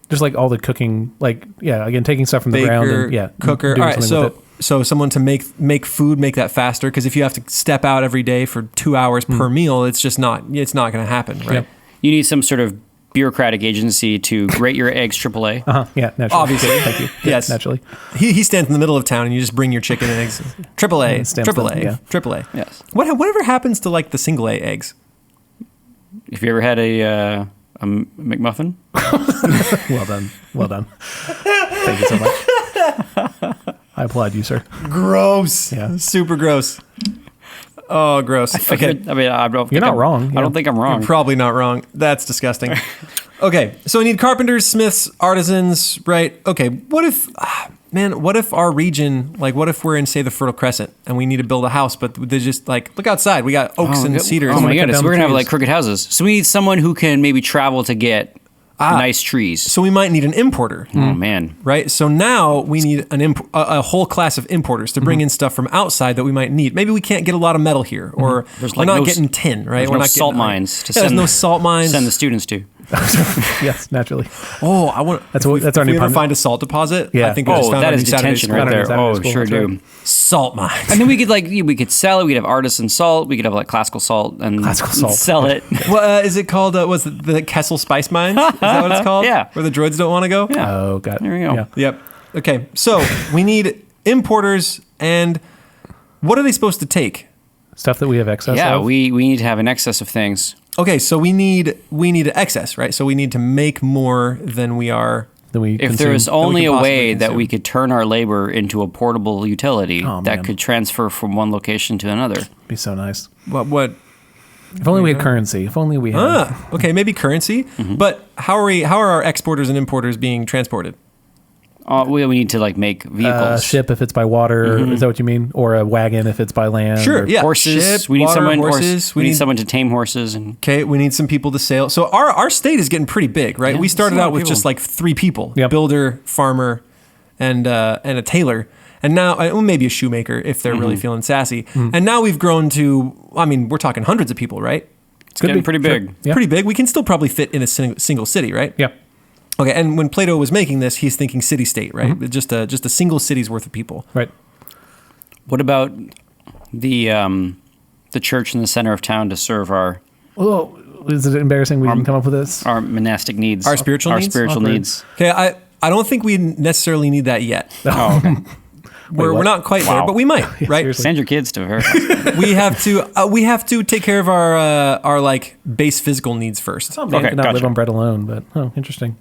Just all the cooking, again, taking stuff from the ground and cooker. doing All right, something with it. so someone to make food, make that faster, because if you have to step out every day for 2 hours per meal, it's just not going to happen, right? Yep. You need some sort of bureaucratic agency to grate your eggs AAA. Yeah, naturally. Obviously. Thank you. Yes. Naturally. He stands in the middle of town, and you just bring your chicken and eggs. AAA, Stamps them, AAA, AAA. Yes. Whatever happens to the single A eggs? If you ever had a McMuffin? Well done. Thank you so much. I applaud you, sir. Gross. Yeah. Super gross. Oh, gross. Okay. I mean, I don't. You're not wrong. I don't think I'm wrong. You're probably not wrong. That's disgusting. Okay, so we need carpenters, smiths, artisans, right? Okay, what if our region, what if we're in, say, the Fertile Crescent and we need to build a house, but they just, look outside, we got oaks and cedars. Oh my cut goodness, down we're the going to have trees. crooked houses. So we need someone who can maybe travel to get nice trees. So we might need an importer. Oh man. Right? So now we need a whole class of importers to bring in stuff from outside that we might need. Maybe we can't get a lot of metal here, or we're not getting tin, right? There's We're no not salt getting mines to there's send, no salt mines. send the students to. Yes, naturally. Oh, I want. That's if our we new ever pun. find a salt deposit. Yeah. I think we just found that our is new Saturday detention school. right there. Saturday Oh, school, sure that's do. right. Salt mines. And then we could sell it. We could have artisan salt. We could have classical salt and sell it. Is it called? Was it the Kessel Spice Mines? Is that what it's called? Yeah. Where the droids don't want to go. Yeah. Oh, got it. There we go. Yeah. Yep. Okay. So we need importers, and what are they supposed to take? Stuff that we have excess Yeah, of? we need to have an excess of things. Okay, so we need an excess, right? So we need to make more than we are. That we If consume. there was only could a possibly way that consume. we could turn our labor into a portable utility Oh, that man. could transfer from one location to another. be so nice. What? If only we had currency. If only we had. Okay, maybe currency. But how are our exporters and importers being transported? We need to like make A vehicles. ship if it's by water. Is that what you mean? Or a wagon if it's by land? Sure, or- yeah. Horses. Ship, we need water, someone. horses. We need someone to tame horses and. Okay, we need some people to sail. So our state is getting pretty big, right? Yeah, We it's started a lot out of with people. just like 3 people: Yep. builder, farmer, and a tailor. And now, well, maybe a shoemaker if they're really feeling sassy. And now we've grown to, I mean, we're talking hundreds of people, right? It's getting pretty big. Yeah. Pretty big. We can still probably fit in a single city, right? Yeah. Okay, and when Plato was making this, he's thinking city-state, right? Just a single city's worth of people. Right. What about the church in the center of town to serve our Well, is it embarrassing we didn't come up with this? monastic needs, Our spiritual needs? spiritual Awkward. needs? Okay, I don't think we necessarily need that yet. Oh, okay. We're what? not quite there, Wow. but we might, right? seriously. Send your kids to her. we have to take care of our like base physical needs first. Some man Okay, could not gotcha. live on bread alone, but interesting.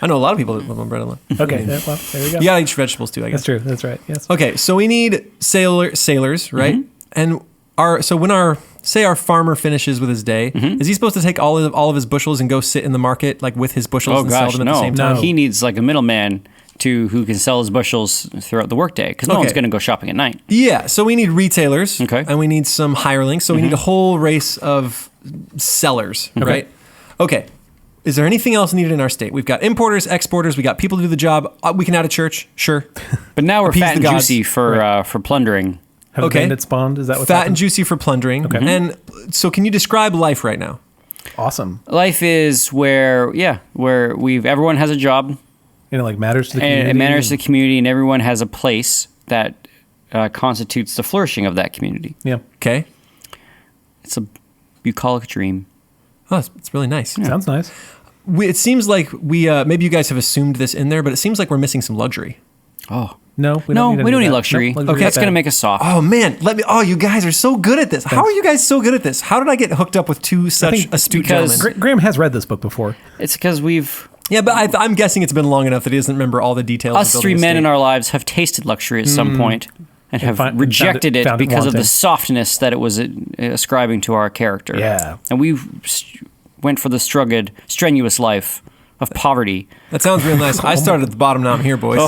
I know a lot of people that live on bread alone. Okay, yeah, well, there we go. You gotta eat your vegetables too, I guess. That's true. That's right. Yes. Okay, so we need sailors, right? And when our farmer finishes with his day, is he supposed to take all of his bushels and go sit in the market like with his bushels Oh and sell gosh, them at the no. same time? No. He needs like a middleman who can sell his bushels throughout the workday because no Okay. one's going to go shopping at night. Yeah, so we need retailers, Okay. and we need some hirelings. So we need a whole race of sellers, right? Okay. Is there anything else needed in our state? We've got importers, exporters. We got people to do the job. We can add a church, sure. But now we're Appease fat the and gods. juicy for plundering. Have Okay. bandits spawned? Is that what's Fat and happened? juicy for plundering. Okay. And so, can you describe life right now? Awesome. Life is where everyone has a job Like matters to the community. and it matters to the community, and everyone has a place that constitutes the flourishing of that community. Yeah. Okay. It's a bucolic dream. Oh, it's really nice. Sounds nice. It seems like we maybe you guys have assumed this in there, but it seems like we're missing some luxury. Oh. No, we No, don't we don't need that. luxury. Nope, Okay, that's is going to bad. make us soft. Oh man, you guys are so good at this. How are you guys so good at this? How did I get hooked up with two such think astute because- gentlemen? Graham has read this book before. It's because Yeah, but I'm guessing it's been long enough that he doesn't remember all the details. us of three building a men in state. our lives have tasted luxury at some point and have found rejected it it because of the wanting. softness that it was ascribing to our character. Yeah. And we went for the strenuous life of poverty. That sounds real nice. I started at the bottom, now I'm here, boys.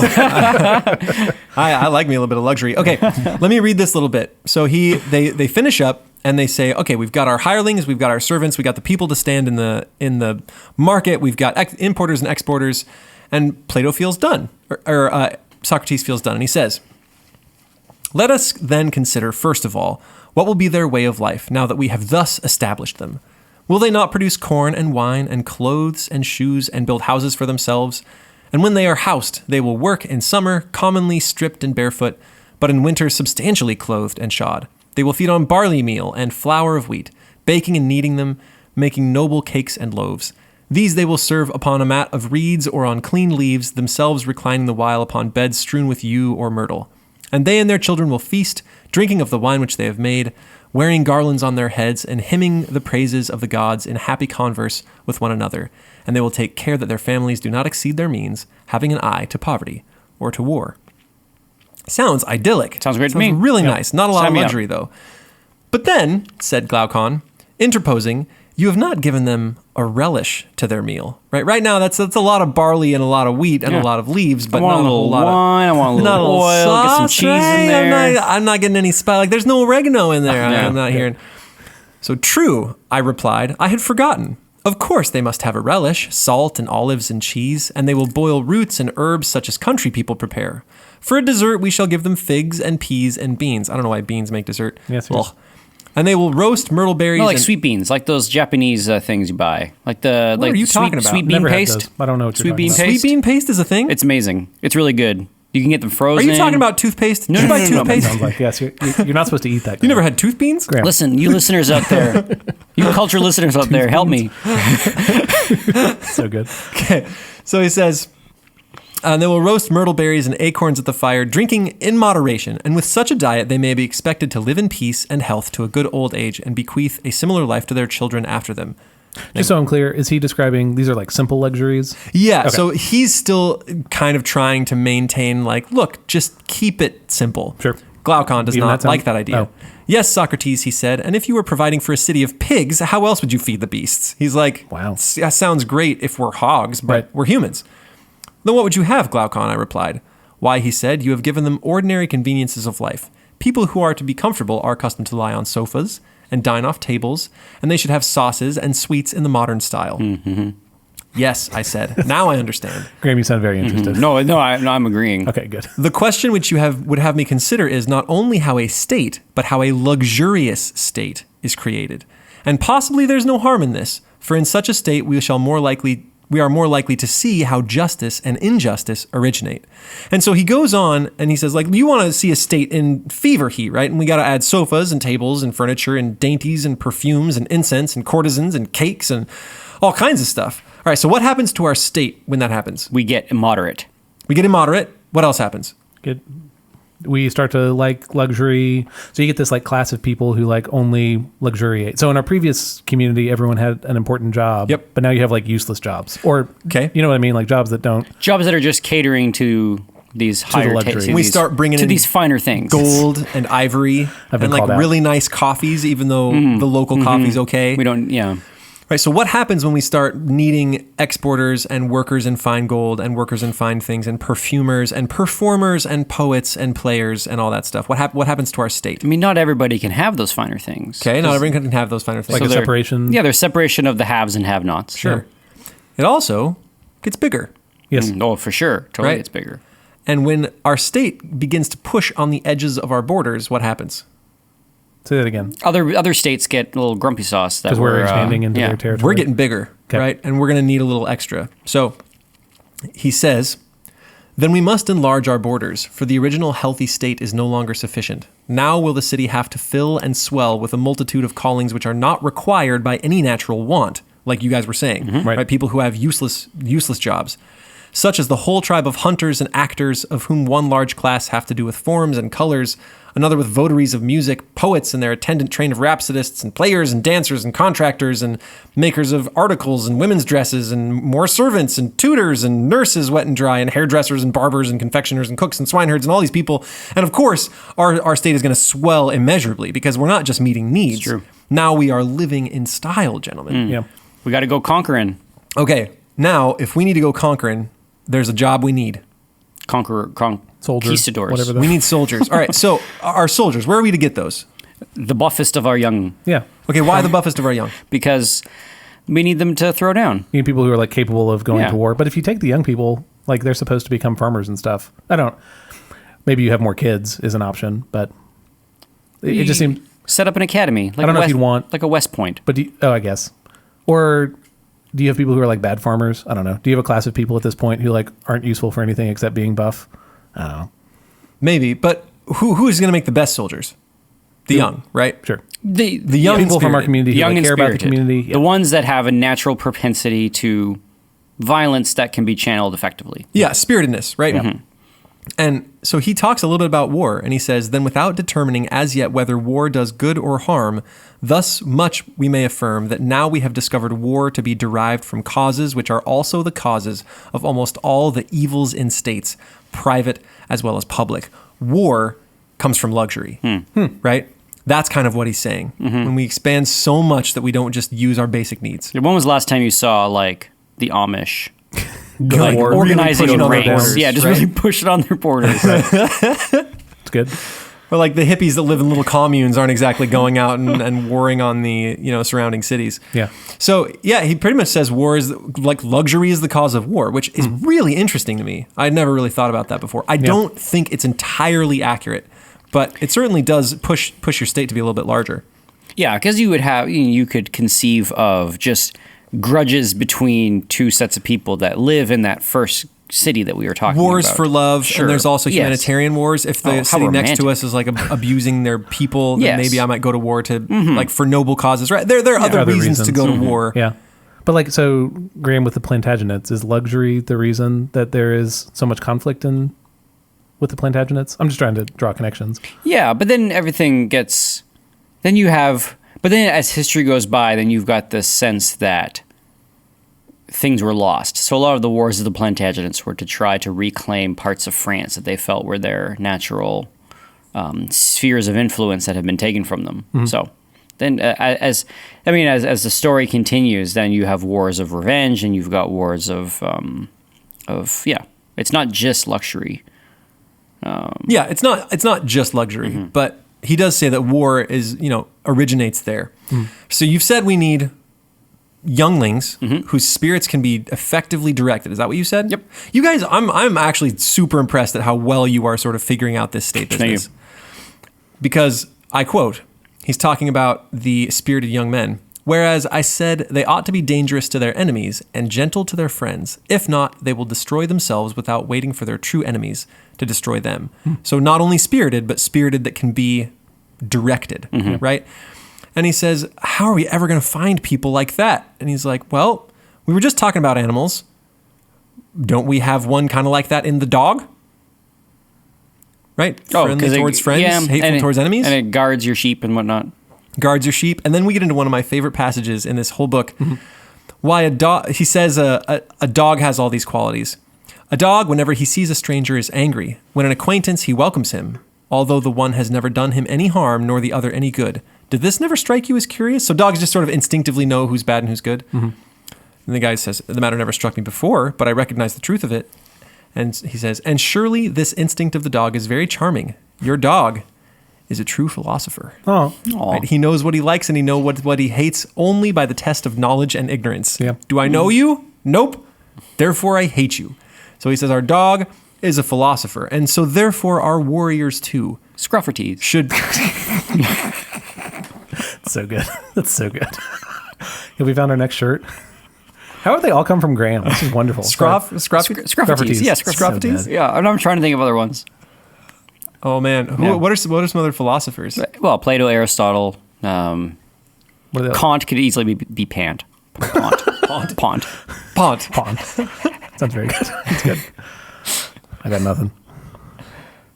I like me a little bit of luxury. Okay, let me read this little bit. So they finish up and they say, okay, we've got our hirelings, we've got our servants, we got the people to stand in the market, we've got importers and exporters, and Plato feels done, or Socrates feels done, and he says, let us then consider, first of all, what will be their way of life now that we have thus established them. Will they not produce corn and wine and clothes and shoes and build houses for themselves? And when they are housed, they will work in summer, commonly stripped and barefoot, but in winter substantially clothed and shod. They will feed on barley meal and flour of wheat, baking and kneading them, making noble cakes and loaves. These they will serve upon a mat of reeds or on clean leaves, themselves reclining the while upon beds strewn with yew or myrtle. And they and their children will feast, drinking of the wine which they have made, wearing garlands on their heads, and hymning the praises of the gods in happy converse with one another. And they will take care that their families do not exceed their means, having an eye to poverty or to war. Sounds idyllic. Sounds great to me. Really Yeah. nice. Not a lot Sign of me up. luxury, though. But then, said Glaucon, interposing, you have not given them a relish to their meal. Right now, that's a lot of barley and a lot of wheat and Yeah. a lot of leaves, but I want not a little whole lot wine, I of... want a not little oil, get some sauce, cheese in right? there. I'm not getting any spice. Like, there's no oregano in there. Yeah. I'm not hearing... So true, I replied. I had forgotten. Of course they must have a relish, salt and olives and cheese, and they will boil roots and herbs such as country people prepare. For a dessert, we shall give them figs and peas and beans. I don't know why beans make dessert. Yes, Ugh. And they will roast myrtle berries. No, like and, sweet beans, like those Japanese things you buy, like the What like are you sweet, talking about? sweet bean Never had paste. those. I don't know what you're Sweet talking bean about. paste. Sweet bean paste is a thing? It's amazing. It's really good. You can get them Are frozen. you talking about toothpaste? No, Did you no, buy no, no, no. toothpaste? Sounds like, yes, you're not supposed to eat that. You never had tooth beans? Graham. Listen, you listeners out there, you culture listeners out there, help me. So good. Okay. So he says, And they will roast myrtle berries and acorns at the fire, drinking in moderation. And with such a diet, they may be expected to live in peace and health to a good old age and bequeath a similar life to their children after them. Just so I'm clear, is he describing these are like simple luxuries? Yeah, Okay. so he's still kind of trying to maintain, like, look, just keep it simple. Sure. Glaucon does Even not that like sound- that idea. Oh. Yes, Socrates, he said, and if you were providing for a city of pigs, how else would you feed the beasts? He's like, Wow. That sounds great if we're hogs, but Right. we're humans. Then what would you have, Glaucon? I replied. Why, he said, you have given them ordinary conveniences of life. People who are to be comfortable are accustomed to lie on sofas and dine off tables, and they should have sauces and sweets in the modern style. Mm-hmm. Yes, I said. Now I understand. Graham, you sound very interested. No, I'm agreeing. Okay, good. The question which you would have me consider is not only how a state, but how a luxurious state is created. And possibly there's no harm in this, for in such a state we are more likely to see how justice and injustice originate. And so he goes on and he says, like, you want to see a state in fever heat, right? And we got to add sofas and tables and furniture and dainties and perfumes and incense and courtesans and cakes and all kinds of stuff. All right, so what happens to our state when that happens? We get immoderate. We get immoderate. What else happens? Good. We start to like luxury. So you get this like class of people who like only luxuriate. So in our previous community, everyone had an important job. Yep. But now you have like useless jobs. Or, Okay. you know what I mean? Like jobs that don't. Jobs that are just catering to these higher luxury. tastes. We start bringing in these finer things. Gold and ivory I've been and like called out. really nice coffees, even though the local coffee's okay. We don't, yeah. Right. So what happens when we start needing exporters and workers in fine gold and workers in fine things and perfumers and performers and poets and players and all that stuff? What happens to our state? I mean, not everybody can have those finer things. Okay. Not everyone can have those finer things. Like a they're- separation. Yeah, there's separation of the haves and have-nots. Sure. It also gets bigger. Yes. Oh, for sure. Totally Right. it's bigger. And when our state begins to push on the edges of our borders, what happens? Say that again. Other states get a little grumpy sauce. Because we're expanding into yeah. their territory. We're getting bigger, Okay. right? And we're going to need a little extra. So he says, then we must enlarge our borders, for the original healthy state is no longer sufficient. Now will the city have to fill and swell with a multitude of callings which are not required by any natural want, like you guys were saying, Right. People who have useless jobs, such as the whole tribe of hunters and actors, of whom one large class have to do with forms and colors, another with votaries of music, poets and their attendant train of rhapsodists, and players and dancers and contractors and makers of articles and women's dresses, and more servants and tutors and nurses wet and dry, and hairdressers and barbers and confectioners and cooks and swineherds and all these people. And of course, our state is going to swell immeasurably because we're not just meeting needs. true. Now we are living in style, gentlemen. Yeah. We got to go conquering. Okay, now if we need to go conquering, there's a job we need. Soldier, Conquistadors. whatever the- We need soldiers. All right, so our soldiers, where are we to get those? The buffest of our young, Yeah. Okay, why the buffest of our young? because we need them to throw down. You need people who are like capable of going Yeah. to war. But if you take the young people, like they're supposed to become farmers and stuff. Maybe you have more kids is an option, but it just seems. Set up an academy. Like I don't know if West, you'd want- like a West Point. But I guess. Or do you have people who are like bad farmers? I don't know. Do you have a class of people at this point who like aren't useful for anything except being buff? I don't know. Maybe, but who is going to make the best soldiers? The young, right? Sure. The young People from our spirited. community who young like, and care about the spirited. community. Yeah. The ones that have a natural propensity to violence that can be channeled effectively. Yeah, spiritedness, right? And so he talks a little bit about war, and he says, then without determining as yet whether war does good or harm, thus much we may affirm that now we have discovered war to be derived from causes which are also the causes of almost all the evils in states, private as well as public. War comes from luxury, right? That's kind of what he's saying. When we expand so much that we don't just use our basic needs. When was the last time you saw like the Amish? Like, Like really organizing pushing on their ranks. borders, Yeah, just right? really push it on their borders. It's good. Or like the hippies that live in little communes aren't exactly going out and warring on the surrounding cities. Yeah. So yeah, he pretty much says war is like luxury is the cause of war, which is really interesting to me. I'd never really thought about that before. I don't think it's entirely accurate, but it certainly does push your state to be a little bit larger. Yeah, because you could conceive of just grudges between two sets of people that live in that first city that we were talking Wars about. for love, Sure. and there's also Yes. humanitarian wars. If Oh, the how city next to romantic. us is like abusing their people, then Yes. maybe I might go to war to like for noble causes. Right? There are other Other reasons to reasons. go to war. Yeah. But like, so Graham, with the Plantagenets, is luxury the reason that there is so much conflict with the Plantagenets? I'm just trying to draw connections. Yeah, but then everything gets... Then you have... But then as history goes by, then you've got this sense that things were lost. So a lot of the wars of the Plantagenets were to try to reclaim parts of France that they felt were their natural spheres of influence that had been taken from them. Mm-hmm. So then as the story continues, then you have wars of revenge, and you've got wars of it's not just luxury. It's not just luxury, mm-hmm. but he does say that war is, originates there. Mm-hmm. So you've said we need younglings mm-hmm. whose spirits can be effectively directed. Is that what you said? Yep. You guys, I'm actually super impressed at how well you are sort of figuring out this state business. Because I quote, he's talking about the spirited young men. Whereas I said they ought to be dangerous to their enemies and gentle to their friends. If not, they will destroy themselves without waiting for their true enemies to destroy them. So not only spirited, but spirited that can be directed, mm-hmm. right? And he says, how are we ever going to find people like that? And he's like, well, we were just talking about animals. Don't we have one kind of like that in the dog? Right? Friendly towards friends, hateful towards enemies. And it guards your sheep and whatnot. Guards your sheep. And then we get into one of my favorite passages in this whole book. Mm-hmm. Why a dog, he says a dog has all these qualities. A dog, whenever he sees a stranger, is angry. When an acquaintance, he welcomes him, although the one has never done him any harm, nor the other any good. Did this never strike you as curious? So dogs just sort of instinctively know who's bad and who's good. Mm-hmm. And the guy says, the matter never struck me before, but I recognize the truth of it. And he says, and surely this instinct of the dog is very charming. Your dog is a true philosopher. Oh, right? He knows what he likes and he knows what he hates only by the test of knowledge and ignorance. Yeah. Do I know you? Nope. Therefore, I hate you. So he says our dog is a philosopher, and so therefore our warriors too. Scrofferties. Should... So good. That's so good. Have we found our next shirt? How would they all come from Graham? This is wonderful. Scrofferties. Yeah, Scrofferties. So yeah, and I'm trying to think of other ones. Oh man, what are some other philosophers? Well, Plato, Aristotle, Kant could easily be Pant. Pont. Sounds very good. That's good. I got nothing.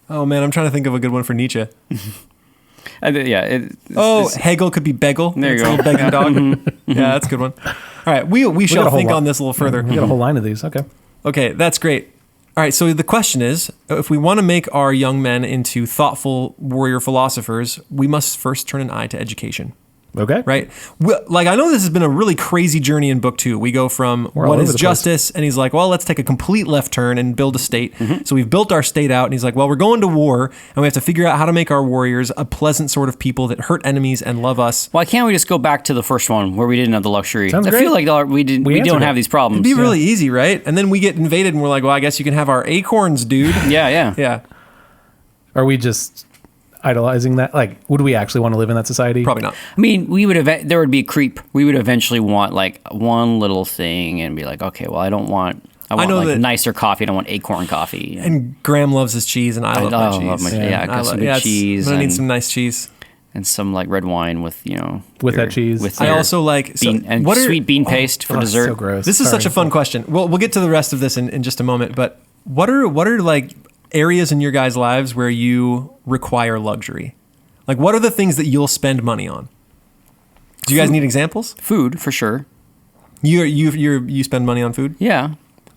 Oh man, I'm trying to think of a good one for Nietzsche. Hegel could be Begel. There you go. Begging dog. Mm-hmm. Yeah, that's a good one. All right, we shall think on this a little further. We got a whole line of these. Okay, that's great. All right, so the question is, if we want to make our young men into thoughtful warrior philosophers, we must first turn an eye to education. Okay. Right? Like, I know this has been a really crazy journey in book 2. We go from what is justice, and he's like, well, let's take a complete left turn and build a state. Mm-hmm. So we've built our state out, and he's like, well, we're going to war, and we have to figure out how to make our warriors a pleasant sort of people that hurt enemies and love us. Why can't we just go back to the first one where we didn't have the luxury? Sounds great. I feel like we don't have these problems. It'd be really easy, right? And then we get invaded, and we're like, well, I guess you can have our acorns, dude. Yeah. Are we just idolizing that? Like, would we actually want to live in that society? Probably not. I mean, there would be a creep. We would eventually want like one little thing and be like, okay, well, I want nicer coffee. I don't want acorn coffee. And Graham loves his cheese, and I love my cheese. Love my, got some good cheese. I need some nice cheese. And some like red wine with, that cheese. I also like sweet bean paste for dessert. So gross. This is such a fun question. We'll get to the rest of this in just a moment, but what are like areas in your guys' lives where you require luxury? Like, what are the things that you'll spend money on? Do you guys need examples? Food, for sure. You spend money on food? Yeah.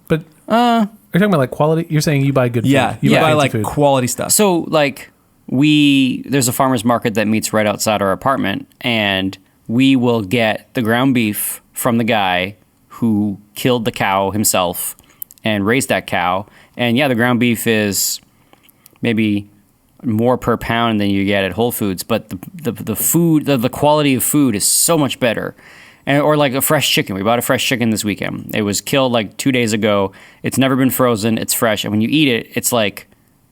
But you're talking about like quality? You're saying you buy good food. Yeah, you buy like food. Quality stuff. So like there's a farmer's market that meets right outside our apartment, and we will get the ground beef from the guy who killed the cow himself and raised that cow. And the ground beef is maybe more per pound than you get at Whole Foods, but the food, the quality of food is so much better. Or like a fresh chicken. We bought a fresh chicken this weekend. It was killed like 2 days ago. It's never been frozen. It's fresh. And when you eat it, it's like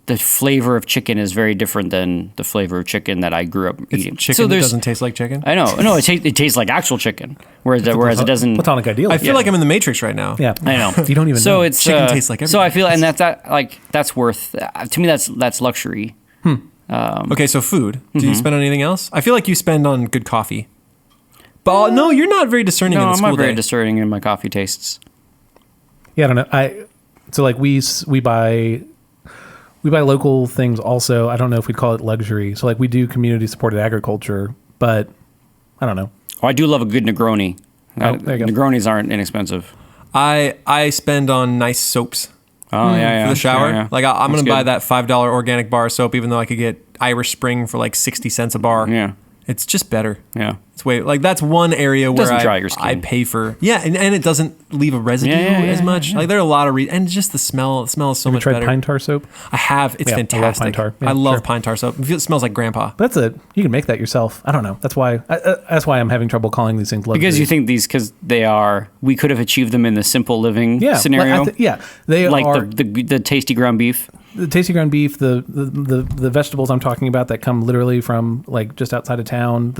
the flavor of chicken is very different than the flavor of chicken that I grew up eating. Chicken that doesn't taste like chicken? I know. No, it tastes like actual chicken, whereas it doesn't. Platonic ideal. I feel like I'm in the Matrix right now. Yeah, I know. You don't even know. It's chicken tastes like everything. So I feel, and that's worth to me. That's luxury. Okay, so food. Do you spend on anything else? I feel like you spend on good coffee. But no, you're not very discerning No, in the I'm school not very day. discerning in my coffee tastes. Yeah, I don't know. So like we buy local things also. I don't know if we'd call it luxury. So like we do community supported agriculture, but I don't know. Oh, I do love a good Negroni. Oh, there you go. Negronis aren't inexpensive. I spend on nice soaps Oh, yeah. for the shower. Yeah, yeah. Like I'm That's going to buy good. that $5 organic bar soap, even though I could get Irish Spring for like 60 cents a bar. Yeah. It's just better. Yeah. It's way like that's one area where doesn't dry your skin. I pay for. Yeah, and it doesn't leave a residue as much. Like there are a lot of and just the smell. It smells so Have you much tried better. pine tar soap? I have. It's Yeah, I love fantastic. pine tar. Yeah, I love sure. pine tar soap. It smells like grandpa. You can make that yourself. I don't know. That's why I'm having trouble calling these things luxury. Because you think because we could have achieved them in the simple living scenario. They like are the tasty ground beef. the tasty ground beef, the vegetables I'm talking about that come literally from like just outside of town.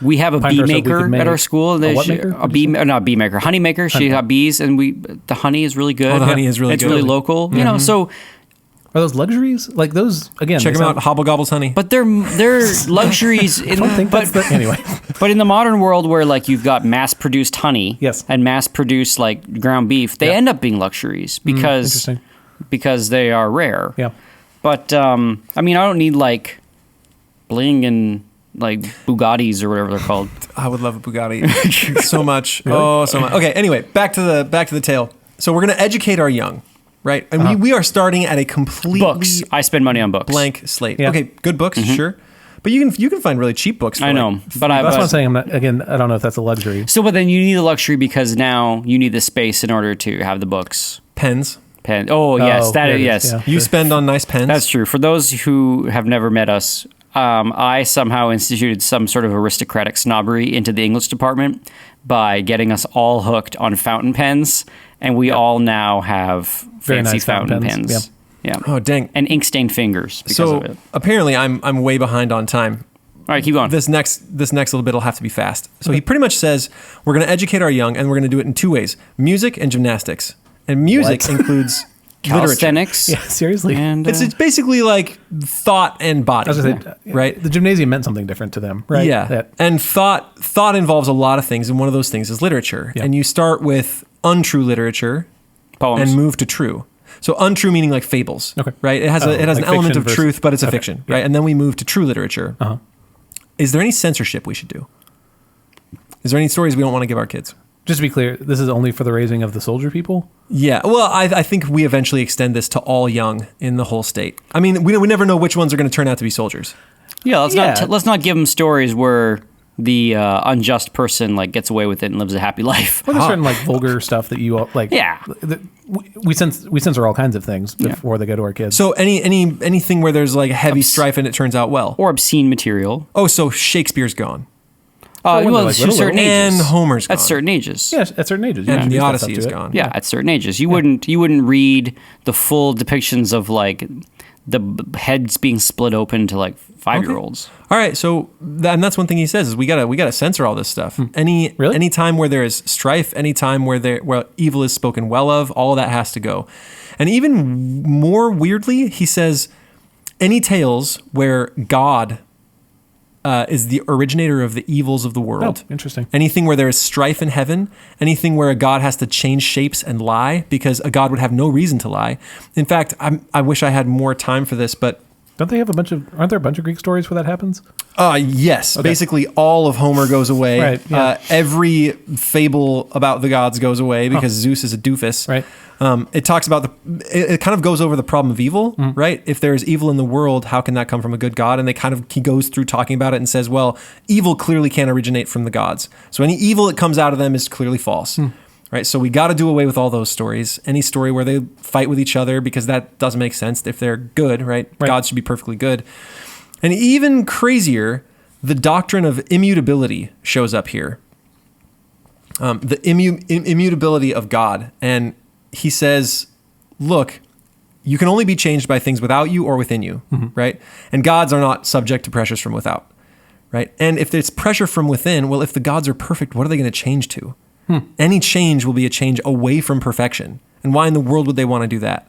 We have a pine bee tar soap we maker could make. at our school. A what maker? Not bee maker, honey maker. She got bees, and the honey is really good. Oh, the honey is really it's good. really local. You know, so Are those luxuries? Like those again? Check they them sound- out. Hobblegobbles honey. but they're luxuries. I don't think that's the anyway. But in the modern world where like you've got mass-produced honey Yes. and mass-produced like ground beef, they end up being luxuries Interesting. because they are rare. Yeah. But I mean, I don't need like bling and like Bugattis or whatever they're called. I would love a Bugatti so much. Oh, so much. Okay. Anyway, back to the tale. So we're gonna educate our young, right? And we are starting at a completely Books. I spend money on books. blank slate. Yeah. Okay, good books, sure, but you can find really cheap books. For I know, like, but That's what I'm saying. I don't know if that's a luxury. So, but then you need the luxury because now you need the space in order to have the books. pens. Pen. Oh yes, there it is. yes. Yeah. You spend on nice pens. That's true. For those who have never met us, I somehow instituted some sort of aristocratic snobbery into the English department by getting us all hooked on fountain pens, and we all now have Very fancy nice fountain fountain pens. pens. Yeah. Oh dang! And ink stained fingers because So of it. apparently, I'm way behind on time. All right, keep going. This next little bit will have to be fast. So he pretty much says we're going to educate our young, and we're going to do it in two ways: music and gymnastics. And music What? includes literature. Calisthenics. Yeah, seriously. And It's basically like thought and body, I was gonna say, right? The gymnasium meant something different to them, right? Yeah. That- And thought involves a lot of things, and one of those things is literature. Yeah. And you start with untrue literature poems. and move to true. So untrue meaning like fables, Okay. right? It has an like element fiction of versus- truth, but it's a okay, fiction, yeah. right? And then we move to true literature. Uh-huh. Is there any censorship we should do? Is there any stories we don't want to give our kids? Just to be clear, this is only for the raising of the soldier people. Yeah, well, I think we eventually extend this to all young in the whole state. I mean, we never know which ones are going to turn out to be soldiers. yeah, Yeah. let's not give them stories where the unjust person like gets away with it and lives a happy life. Well, there's certain like vulgar stuff that you all- like. Yeah. We censor all kinds of things before they go to our kids. So anything where there's like heavy strife and it turns out well. Or obscene material. Oh, so Shakespeare's gone. when they're, Well, like, to little, certain little. ages. And Homer's At gone. certain ages. yeah, at certain ages, you And the introduce that Odyssey stuff is to it. gone. Yeah, at certain ages. You wouldn't read the full depictions of like the heads being split open to like 5-year-olds. All right, so and that's one thing he says is we gotta censor all this stuff. Really? Any time where there is strife, any time where evil is spoken well of, all of that has to go. And even more weirdly, he says any tales where God is the originator of the evils of the world. Oh, interesting. Anything where there is strife in heaven, anything where a god has to change shapes and lie because a god would have no reason to lie. In fact, I wish I had more time for this, but Don't they have aren't there a bunch of Greek stories where that happens? yes. Basically, all of Homer goes away. Right, yeah. Every fable about the gods goes away because Zeus is a doofus. Right. It talks about it kind of goes over the problem of evil, Mm. right? If there's evil in the world, how can that come from a good God? And he goes through talking about it and says, well, evil clearly can't originate from the gods. So any evil that comes out of them is clearly false. Mm. Right, so we got to do away with all those stories. Any story where they fight with each other because that doesn't make sense. If they're good, right? Gods should be perfectly good. And even crazier, the doctrine of immutability shows up here. The immutability of God. And he says, look, you can only be changed by things without you or within you, right? And gods are not subject to pressures from without, right? And if it's pressure from within, well, if the gods are perfect, what are they going to change to? Any change will be a change away from perfection. And why in the world would they want to do that?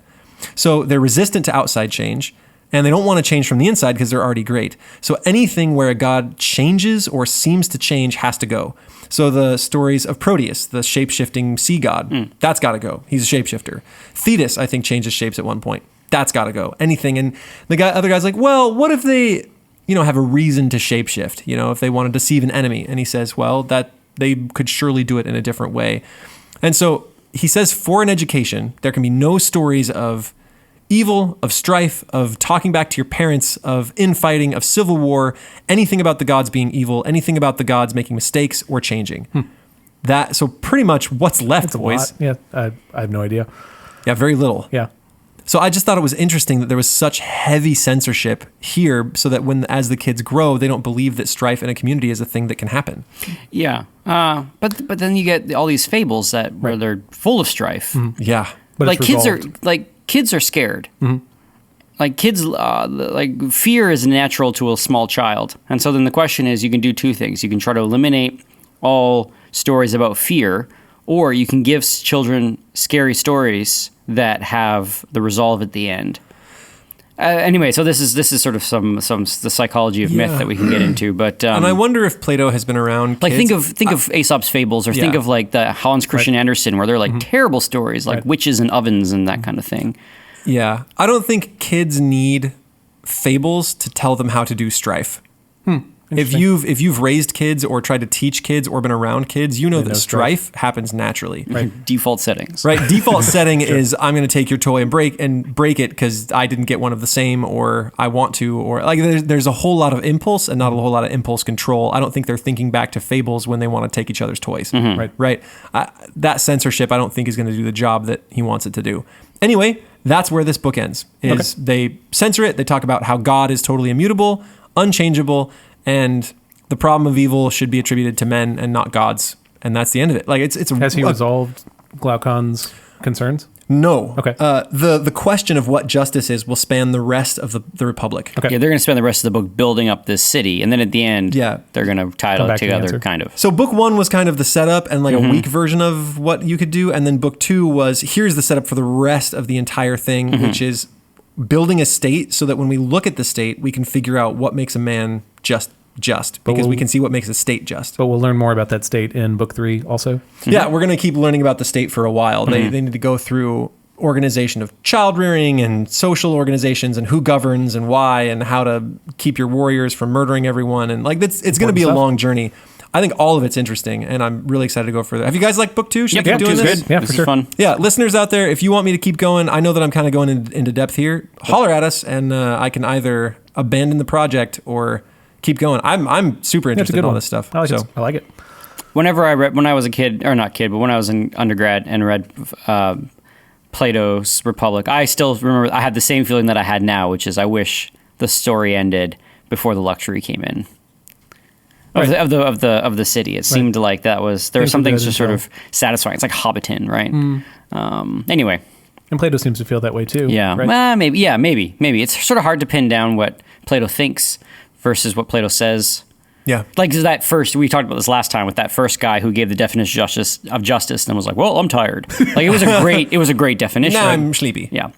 So they're resistant to outside change. And they don't want to change from the inside because they're already great. So anything where a god changes or seems to change has to go. So the stories of Proteus, the shape-shifting sea god, that's got to go. He's a shapeshifter. Thetis, I think, changes shapes at one point. That's got to go. Anything. And other guy's like, well, what if they, have a reason to shapeshift? If they want to deceive an enemy. And he says, well, that they could surely do it in a different way. And so he says, for an education, there can be no stories of evil, of strife, of talking back to your parents, of infighting, of civil war, anything about the gods being evil, anything about the gods making mistakes or changing. So pretty much what's left, That's a boys. lot. Yeah, I have no idea. Yeah, very little. Yeah. So I just thought it was interesting that there was such heavy censorship here, so that as the kids grow, they don't believe that strife in a community is a thing that can happen. Yeah. But then you get all these fables where they're full of strife. Yeah. But Like it's kids are scared. Like kids, fear is natural to a small child. And so then the question is, you can do two things. You can try to eliminate all stories about fear, or you can give children scary stories that have the resolve at the end. Anyway, so this is sort of the psychology of myth that we can get into. But and I wonder if Plato has been around. Like kids. think of Aesop's fables, or think of like the Hans Christian Andersen, where they're like terrible stories, like witches and ovens and that kind of thing. Yeah, I don't think kids need fables to tell them how to do strife. If you've raised kids or tried to teach kids or been around kids, that strife happens naturally. Right. Default settings. Right. Default setting is, I'm going to take your toy and break it because I didn't get one of the same, or I want to, or like there's a whole lot of impulse and not a whole lot of impulse control. I don't think they're thinking back to fables when they want to take each other's toys. Right. That censorship, I don't think, is going to do the job that he wants it to do. Anyway, that's where this book ends. They censor it. They talk about how God is totally immutable, unchangeable, and the problem of evil should be attributed to men and not gods. And that's the end of it. Like Has he resolved Glaucon's concerns? No. Okay. The question of what justice is will span the rest of the Republic. Okay. Yeah, they're going to spend the rest of the book building up this city, and then at the end, they're going to tie it all together, kind of. So book 1 was kind of the setup and like a weak version of what you could do, and then book 2 was, here's the setup for the rest of the entire thing, which is building a state so that when we look at the state, we can figure out what makes a man just because we can see what makes a state just. But we'll learn more about that state in book 3 also. Yeah, we're going to keep learning about the state for a while. They need to go through organization of child rearing and social organizations and who governs and why and how to keep your warriors from murdering everyone. And like it's going to be a long journey. I think all of it's interesting, and I'm really excited to go further. Have you guys liked book 2? Should we keep doing this? Good. Yeah, this for is sure. fun. Yeah, listeners out there, if you want me to keep going, I know that I'm kind of going into depth here. Holler at us, and I can either abandon the project or keep going. I'm super interested in all this stuff. I like it. Whenever when I was a kid, or not kid, but when I was in undergrad and read Plato's Republic, I still remember I had the same feeling that I had now, which is I wish the story ended before the luxury came in. Of the city, it seemed like there were some things just sort of satisfying. It's like Hobbiton, right? Anyway, and Plato seems to feel that way too. Yeah, right? Maybe. It's sort of hard to pin down what Plato thinks versus what Plato says. Yeah, like that first, we talked about this last time with that first guy who gave the definition of justice and was like, "Well, I'm tired." Like it was a great definition. Now I'm sleepy. Yeah.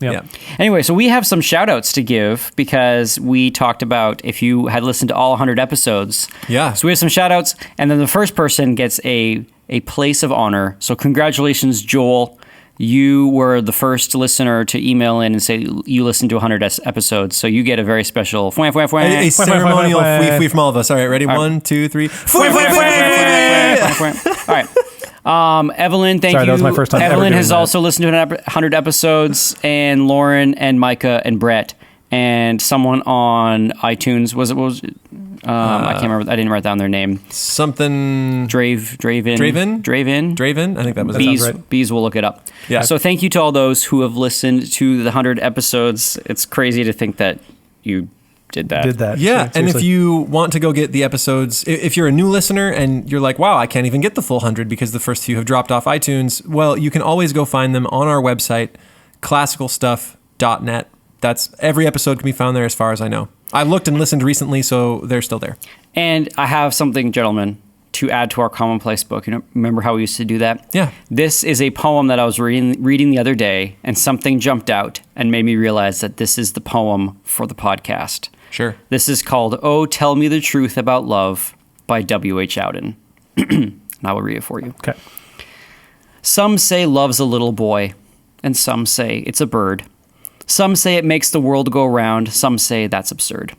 Anyway, so we have some shout outs to give because we talked about if you had listened to all 100 episodes. Yeah. So we have some shout outs, and then the first person gets a place of honor. So congratulations, Joel. You were the first listener to email in and say you listened to 100 episodes, so you get a very special a ceremonial fwee from all of us. All right, ready? 1, 2, 3. All right. Evelyn, thank you. That was my first time Evelyn has that. also listened to 100 episodes, and Lauren and Micah and Brett and someone on iTunes. I can't remember. I didn't write down their name. Something. Draven. I think that was right. Bees will look it up. Yeah. So thank you to all those who have listened to the 100 episodes. It's crazy to think that you did that. Yeah, and if you want to go get the episodes, if you're a new listener and you're like, wow, I can't even get the full 100 because the first few have dropped off iTunes, well, you can always go find them on our website, classicalstuff.net. That's every episode can be found there as far as I know. I looked and listened recently, so they're still there. And I have something, gentlemen, to add to our commonplace book. Remember how we used to do that? Yeah. This is a poem that I was reading the other day, and something jumped out and made me realize that this is the poem for the podcast. Sure. This is called "Oh, Tell Me the Truth About Love" by W.H. Auden. And I will read it for you. Okay. Some say love's a little boy, and some say it's a bird. Some say it makes the world go round, some say that's absurd.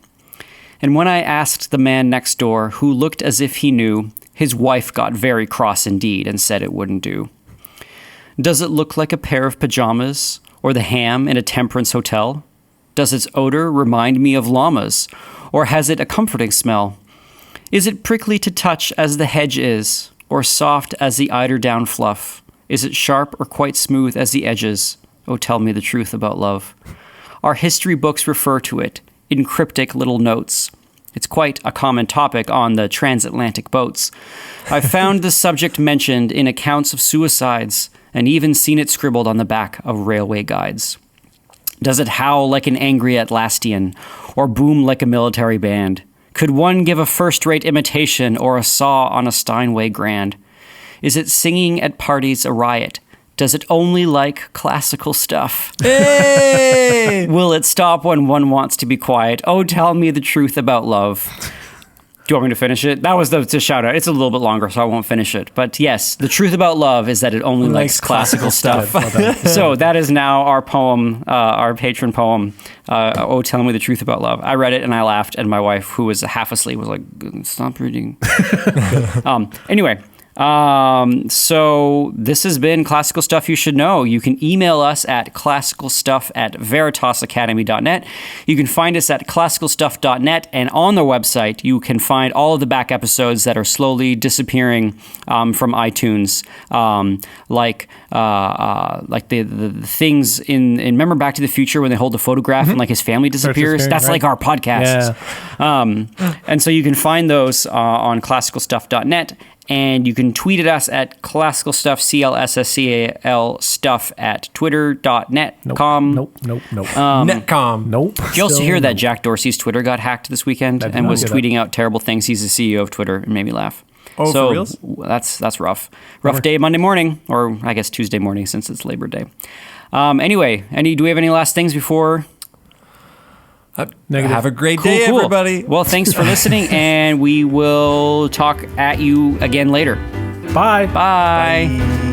And when I asked the man next door, who looked as if he knew, his wife got very cross indeed and said it wouldn't do. Does it look like a pair of pajamas, or the ham in a temperance hotel? Does its odor remind me of llamas, or has it a comforting smell? Is it prickly to touch as the hedge is, or soft as the eiderdown fluff? Is it sharp or quite smooth as the edges? Oh, tell me the truth about love. Our history books refer to it in cryptic little notes. It's quite a common topic on the transatlantic boats. I've found the subject mentioned in accounts of suicides and even seen it scribbled on the back of railway guides. Does it howl like an angry Atlastian or boom like a military band? Could one give a first-rate imitation or a saw on a Steinway grand? Is it singing at parties a riot? Does it only like classical stuff? Hey! Will it stop when one wants to be quiet? Oh, tell me the truth about love. Do you want me to finish it? That was the shout out. It's a little bit longer, so I won't finish it. But yes, the truth about love is that it only likes classical stuff. So that is now our poem, our patron poem, Oh, Tell Me the Truth About Love. I read it and I laughed, and my wife, who was half asleep, was like, stop reading. Anyway. So this has been Classical Stuff You Should Know. You can email us at classicalstuff@veritasacademy.net. You can find us at classicalstuff.net, and on the website you can find all of the back episodes that are slowly disappearing from iTunes, like the things in remember Back to the Future when they hold the photograph and like his family disappears. That's right. Like our podcast. Yeah. And so you can find those on classicalstuff.net. And you can tweet at us at classicalstuff, CLSSCAL stuff at twitter.net. Nope. Netcom. Nope. Did you also hear that Jack Dorsey's Twitter got hacked this weekend and was tweeting out terrible things? He's the CEO of Twitter and made me laugh. Oh, so for reals? That's rough. Rough day Monday morning, or I guess Tuesday morning since it's Labor Day. Anyway, do we have any last things before... Have a great day, everybody. Well, thanks for listening, and we will talk at you again later. Bye. Bye.